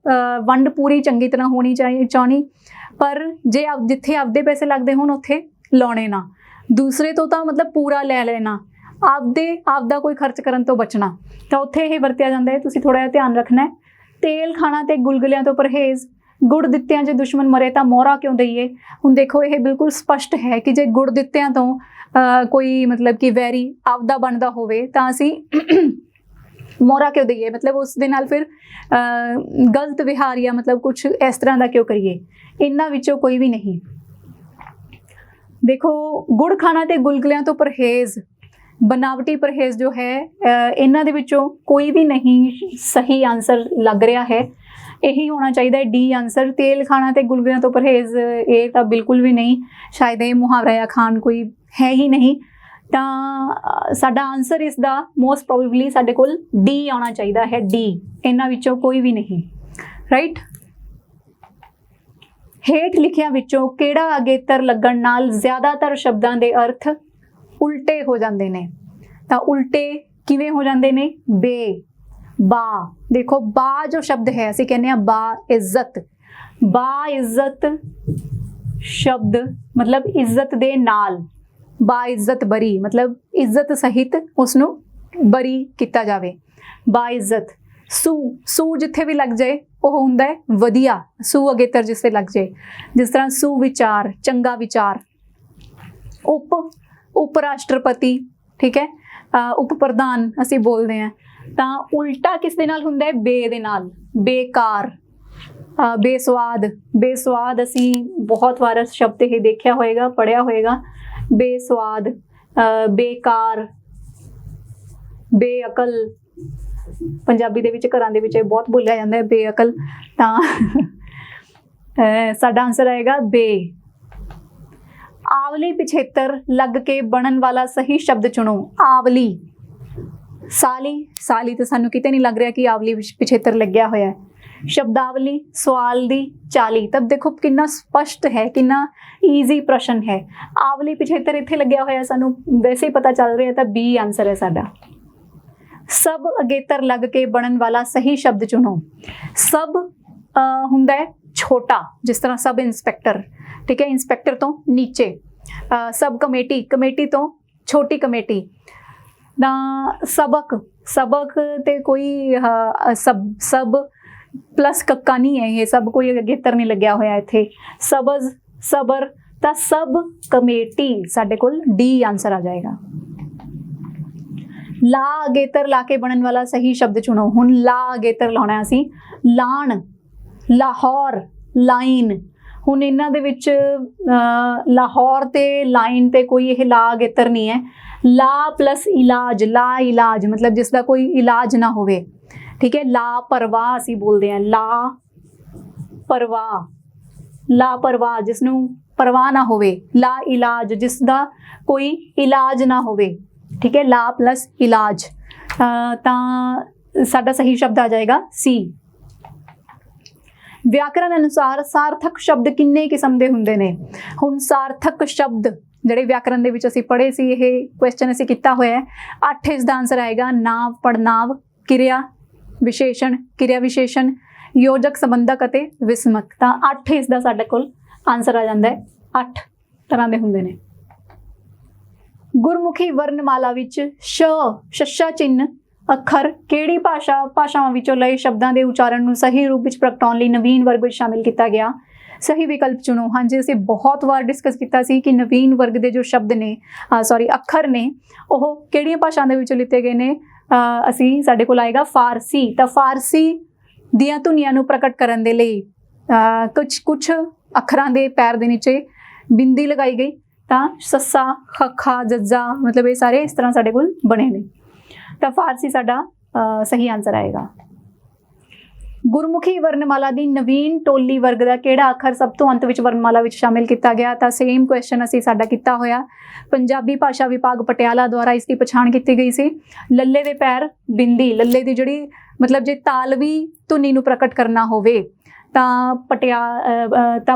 ਵੰਡ ਪੂਰੀ ਚੰਗੀ ਤਰ੍ਹਾਂ ਹੋਣੀ ਚਾਹਣੀ, ਪਰ ਜੇ ਜਿੱਥੇ ਆਪਦੇ ਪੈਸੇ ਲੱਗਦੇ ਹੋਣ ਉੱਥੇ ਲਾਉਣੇ ਨਾ, ਦੂਸਰੇ ਤੋਂ ਤਾਂ ਮਤਲਬ ਪੂਰਾ ਲੈ ਲੈਣਾ, ਆਪਦਾ ਕੋਈ ਖਰਚ ਕਰਨ ਤੋਂ ਬਚਣਾ, ਤਾਂ ਉੱਥੇ ਇਹ ਵਰਤਿਆ ਜਾਂਦਾ ਹੈ। ਤੁਸੀਂ ਥੋੜ੍ਹਾ ਜਿਹਾ ਧਿਆਨ ਰੱਖਣਾ ਹੈ। ਤੇਲ ਖਾਣਾ ਤੇ ਗੁਲਗੁਲਿਆਂ ਤੋਂ ਪਰਹੇਜ਼, ਗੁੜ ਦਿੱਤਿਆਂ ਜੇ ਦੁਸ਼ਮਣ ਮਰੇ ਤਾਂ ਮੋਹਰਾ ਕਿਉਂ ਦਈਏ? ਹੁਣ ਦੇਖੋ ਇਹ ਬਿਲਕੁਲ ਸਪਸ਼ਟ ਹੈ ਕਿ ਜੇ ਗੁੜ ਦਿੱਤਿਆਂ ਤੋਂ ਕੋਈ ਮਤਲਬ ਕਿ ਵੈਰੀ ਆਪਦਾ ਬਣਦਾ ਹੋਵੇ ਤਾਂ ਅਸੀਂ ਮੋਹਰਾ ਕਿਉਂ ਦਈਏ, ਮਤਲਬ ਉਸ ਦੇ ਨਾਲ ਫਿਰ ਗਲਤ ਵਿਹਾਰ ਜਾਂ ਮਤਲਬ ਕੁਛ ਇਸ ਤਰ੍ਹਾਂ ਦਾ ਕਿਉਂ ਕਰੀਏ? ਇਹਨਾਂ ਵਿੱਚੋਂ ਕੋਈ ਵੀ ਨਹੀਂ। ਦੇਖੋ ਗੁੜ ਖਾਣਾ ਤੇ ਗੁਲਗੁਲਿਆਂ ਤੋਂ ਪਰਹੇਜ਼, बनावटी परहेज जो है इन्हां दे विचों कोई भी नहीं सही आंसर लग रहा है, यही होना चाहिए डी आंसर। तेल खाना ते गुलगुलियां तो परहेज ये तो बिल्कुल भी नहीं, शायद ये मुहावरा या खान कोई है ही नहीं, तो साडा आंसर इसका मोस्ट प्रोबेबली साडे कोल डी आना चाहिए है, डी, इन्हां विचों कोई भी नहीं, राइट। हेठ लिखियां विचों किहड़ा अगेतर लगन नाल ज़्यादातर शब्दां दे अर्थ उल्टे हो जाते हैं? तो उल्टे किवें हो जाते हैं? बे, बा, देखो बा जो शब्द है असीं कहने बा इज्जत, बा इज्जत शब्द मतलब इज्जत दे नाल, बाइज्जत बरी मतलब इज्जत सहित उसनू बरी किया जाए, बाइज्जत। सू, सू जिथे भी लग जाए वह हुंदा है वधिया, सू अगेतर जिससे लग जाए, जिस तरह सुविचार, चंगा विचार। उप, उप राष्ट्रपति, ठीक है, उप प्रधान असी बोलते हैं। तो उल्टा किस दे नाल हुंदा है, बे दे नाल, बेकार, बेस्वाद। बेस्वाद असी बहुत बार शब्द ये देखा होएगा, पढ़िया होएगा, बेस्वाद, बेकार, बेअकल। पंजाबी दे विच घरां दे विच बहुत बोलिया जाता है बेअकल। तो साडा आंसर आएगा बे। आवली पिछेतर लग के बनन वाला सही शब्द चुनो। आवली, साली, साली तो सानू किते नहीं लग रहा कि आवली पिछेतर लग्या होया है। शब्दावली, सवाल दी चाली। तब देखो कितना स्पष्ट है, कितना ईजी प्रश्न है। आवली पिछेतर इत्थे लग्या होया, सानू वैसे ही पता चल रहा है, तो बी आंसर है साडा। सब अगेतर लग के बनन वाला सही शब्द चुनो। सब हुंदा है छोटा, जिस तरह सब इंस्पैक्टर, ठीक है, इंस्पैक्टर तो नीचे। सब कमेटी, कमेटी तो छोटी कमेटी। ना सबक, सबक ते कोई सब, सब प्लस कक्का नहीं है, ये सब कोई अगेतर नहीं लग्या होया इत्थे। सबज, सबर, ता सब कमेटी साडे कोल डी आंसर आ जाएगा। ला अगेतर ला के बनन वाला सही शब्द चुनो। हुण ला अगेतर लाउणा असीं, लाण, लाहौर, लाइन। हुण इन्हां दे विच लाहौर ते लाइन ते कोई यह ला अगेतर नहीं है। ला प्लस इलाज, ला इलाज मतलब जिसका कोई इलाज ना होवे, ठीक है। ला परवाह असीं बोलते हैं, ला परवाह, ला परवाह जिसनू परवाह ना होवे। ला इलाज जिसका कोई इलाज ना होवे, ठीक है। ला प्लस इलाज, तां साडा सही शब्द आ जाएगा सी। व्याकरण अनुसार सार्थक शब्द किन्ने किस्म दे हुंदे ने। हुण सार्थक शब्द जिहड़े व्याकरण दे विच असीं पढ़े सी, यह क्वेश्चन असीं कीता होया है। 8 इसदा आंसर आएगा नाव, पड़नाव, किरिया विशेषण, किरिया विशेषण, योजक, संबंधक अते विस्मक। तां 8 इसदा साडे कोल आंसर आ जांदा है। 8 तरह दे हुंदे ने। गुरमुखी वर्णमाला विच श, शशा चिन्ह अखर किहड़ी भाषावां विचों लए शब्दां दे उच्चारण नूं सही रूप विच प्रगटाउण लई नवीन वर्ग विच शामिल किया गया। सही विकल्प चुनो। हाँ जी, असीं बहुत बार डिस्कस किया सी कि नवीन वर्ग के जो शब्द ने, सॉरी अखर ने, वह किहड़ियां भाषावां दे विचों लिते गए ने। असीं साडे कोल आएगा फारसी। तो फारसी दियां धुनियां नूं प्रकट करन दे लई कुछ अखरां दे पैर दे नीचे बिंदी लगाई गई। तो सस्सा, खखा, जज्जा मतलब ये सारे इस तरह साडे कोल बने ने। तो फारसी साडा सही आंसर आएगा। गुरमुखी वर्णमाला दी नवीन टोली वर्ग का किहड़ा अखर सब तो अंत विच वर्णमाला विच शामिल किया गया। तो सेम क्वेश्चन असीं साडा कीता होया। पंजाबी भाषा विभाग पटियाला द्वारा इसकी पछाण की गई सी। लल्ले दे पैर बिंदी, लल्ले दी जिहड़ी मतलब जे तालवी धुनी नूं प्रकट करना होवे तां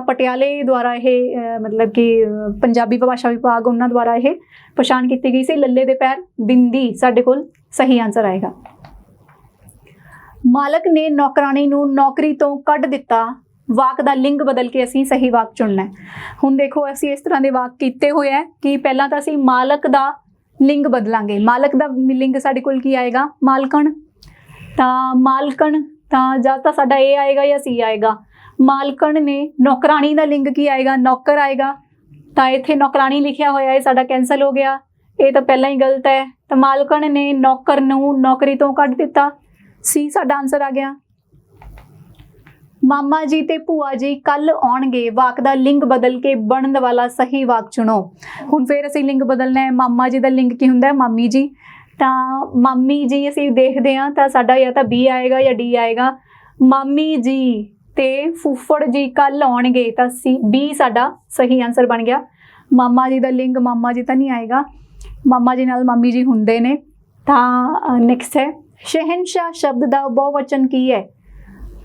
पटियाले द्वारा यह मतलब कि पंजाबी भाषा विभाग उन्हां द्वारा यह पछाण की गई सी। लल्ले दे पैर बिंदी साडे कोल सही आंसर आएगा। मालक ने नौकरानी नूं नौकरी तो कढ़ दिता। वाक का लिंग बदल के असीं सही वाक चुनना है। हुण देखो असीं इस तरह के वाक कीते हुए है कि पहला तो असीं मालक का लिंग बदलांगे। मालक का लिंग साडे कोल की आएगा, मालकण। तां मालकण तां जां तां साडा ए आएगा या सी आएगा। मालकण ने नौकरानी का लिंग की आएगा, नौकर आएगा। तां इत्थे नौकरानी लिखिया होया है, साडा कैंसल हो गया, ये तो पहला ही गलत है। तो मालकण ने नौकर नूं नौकरी तो कढ़ दिता, सी साडा आंसर आ गया। मामा जी ते भूआ जी कल आउणगे। वाक का लिंग बदल के बनन वाला सही वाक चुनो। हुण फिर असीं लिंग बदलना है। मामा जी का लिंग की हुंदा है, मामी जी। तो मामी जी असीं देखते हैं तो साडा या तो बी आएगा या डी आएगा। मामी जी ते फुफड़ जी कल आउणगे, तो सी बी साडा सही आंसर बन गया। मामा जी का लिंग मामा जी तो नहीं आएगा, मामा जी नाल मामी जी हुंदे ने। तो नैक्सट है शहनशाह शब्द का बहुवचन की है।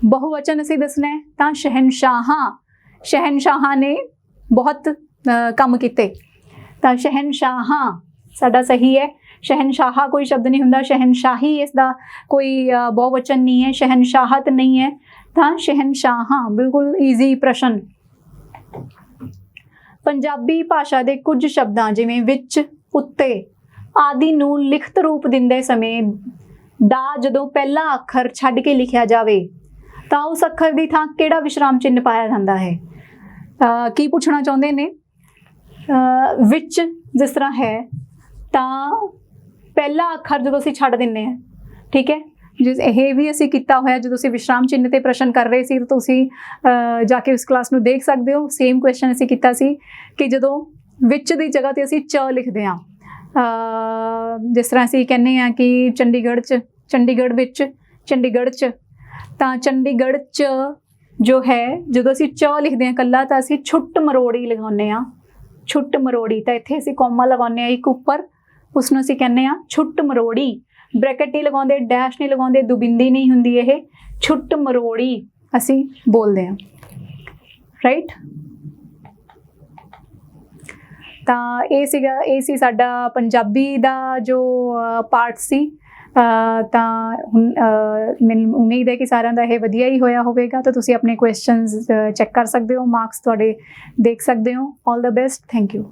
बहुवचन असीं दसना है तो शहनशाहां, शहनशाहां ने बहुत काम किते। तो शहनशाहां साडा सही है। शहनशाहा कोई शब्द नहीं हुंदा, शहनशाही इसका कोई बहुवचन नहीं है, शहनशाहत नहीं है। तो शहनशाहां बिल्कुल ईजी प्रश्न। ਪੰਜਾਬੀ ਭਾਸ਼ਾ ਦੇ ਕੁਝ ਸ਼ਬਦਾਂ ਜਿਵੇਂ ਵਿੱਚ, ਉੱਤੇ ਆਦਿ ਨੂੰ ਲਿਖਤ ਰੂਪ ਦਿੰਦੇ ਸਮੇਂ ਦਾ ਜਦੋਂ ਪਹਿਲਾ ਅੱਖਰ ਛੱਡ ਕੇ ਲਿਖਿਆ ਜਾਵੇ ਤਾਂ ਉਸ ਅੱਖਰ ਦੀ ਥਾਂ ਕਿਹੜਾ ਵਿਸ਼ਰਾਮ ਚਿੰਨ੍ਹ ਪਾਇਆ ਜਾਂਦਾ ਹੈ? ਕੀ ਪੁੱਛਣਾ ਚਾਹੁੰਦੇ ਨੇ? ਵਿੱਚ ਜਿਸ ਤਰ੍ਹਾਂ ਹੈ ਤਾਂ ਪਹਿਲਾ ਅੱਖਰ ਜਦੋਂ ਅਸੀਂ ਛੱਡ ਦਿੰਦੇ ਹਾਂ, ਠੀਕ ਹੈ, ਜਿਸ ਇਹ ਵੀ ਅਸੀਂ ਕੀਤਾ ਹੋਇਆ। ਜਦੋਂ ਅਸੀਂ ਵਿਸ਼ਰਾਮ ਚਿੰਨ੍ਹ ਤੇ ਪ੍ਰਸ਼ਨ ਕਰ ਰਹੇ ਸੀ ਤਾਂ ਤੁਸੀਂ ਜਾ ਕੇ ਉਸ ਕਲਾਸ ਨੂੰ ਦੇਖ ਸਕਦੇ ਹੋ। ਸੇਮ ਕੁਐਸਚਨ ਅਸੀਂ ਕੀਤਾ ਸੀ ਕਿ ਜਦੋਂ ਵਿੱਚ ਦੀ ਜਗ੍ਹਾ ਤੇ ਅਸੀਂ ਚ ਲਿਖਦੇ ਹਾਂ, ਜਿਸ ਤਰ੍ਹਾਂ ਅਸੀਂ ਕਹਿੰਦੇ ਹਾਂ ਕਿ ਚੰਡੀਗੜ੍ਹ 'ਚ, ਚੰਡੀਗੜ੍ਹ ਵਿੱਚ, ਚੰਡੀਗੜ੍ਹ 'ਚ, ਤਾਂ ਚੰਡੀਗੜ੍ਹ 'ਚ ਜੋ ਹੈ ਜਦੋਂ ਅਸੀਂ ਚ ਲਿਖਦੇ ਹਾਂ ਇਕੱਲਾ ਤਾਂ ਅਸੀਂ ਛੁੱਟ ਮਰੋੜੀ ਲਗਾਉਂਦੇ ਹਾਂ, ਛੁੱਟ ਮਰੋੜੀ। ਤਾਂ ਇੱਥੇ ਅਸੀਂ ਕੋਮਾ ਲਗਾਉਂਦੇ ਹਾਂ ਇੱਕ ਉੱਪਰ, ਉਸਨੂੰ ਅਸੀਂ ਕਹਿੰਦੇ ਹਾਂ ਛੁੱਟ ਮਰੋੜੀ। ਬ੍ਰੈਕਟ ਨਹੀਂ ਲਗਾਉਂਦੇ, ਡੈਸ਼ ਨਹੀਂ ਲਗਾਉਂਦੇ, ਦੁਬਿੰਦੀ ਨਹੀਂ ਹੁੰਦੀ, ਇਹ ਛੁੱਟ ਮਰੋੜੀ ਅਸੀਂ ਬੋਲਦੇ ਹਾਂ, ਰਾਈਟ। ਤਾਂ ਇਹ ਸੀ ਸਾਡਾ ਪੰਜਾਬੀ ਦਾ ਜੋ ਪਾਰਟ ਸੀ। ਤਾਂ ਹੁਣ ਮੈਨੂੰ ਉਮੀਦ ਹੈ ਕਿ ਸਾਰਿਆਂ ਦਾ ਇਹ ਵਧੀਆ ਹੀ ਹੋਇਆ ਹੋਵੇਗਾ। ਤਾਂ ਤੁਸੀਂ ਆਪਣੇ ਕੁਐਸਚਨਸ ਚੈੱਕ ਕਰ ਸਕਦੇ ਹੋ, ਮਾਰਕਸ ਤੁਹਾਡੇ ਦੇਖ ਸਕਦੇ ਹੋ। ਆਲ ਦ ਬੈਸਟ, ਥੈਂਕ ਯੂ।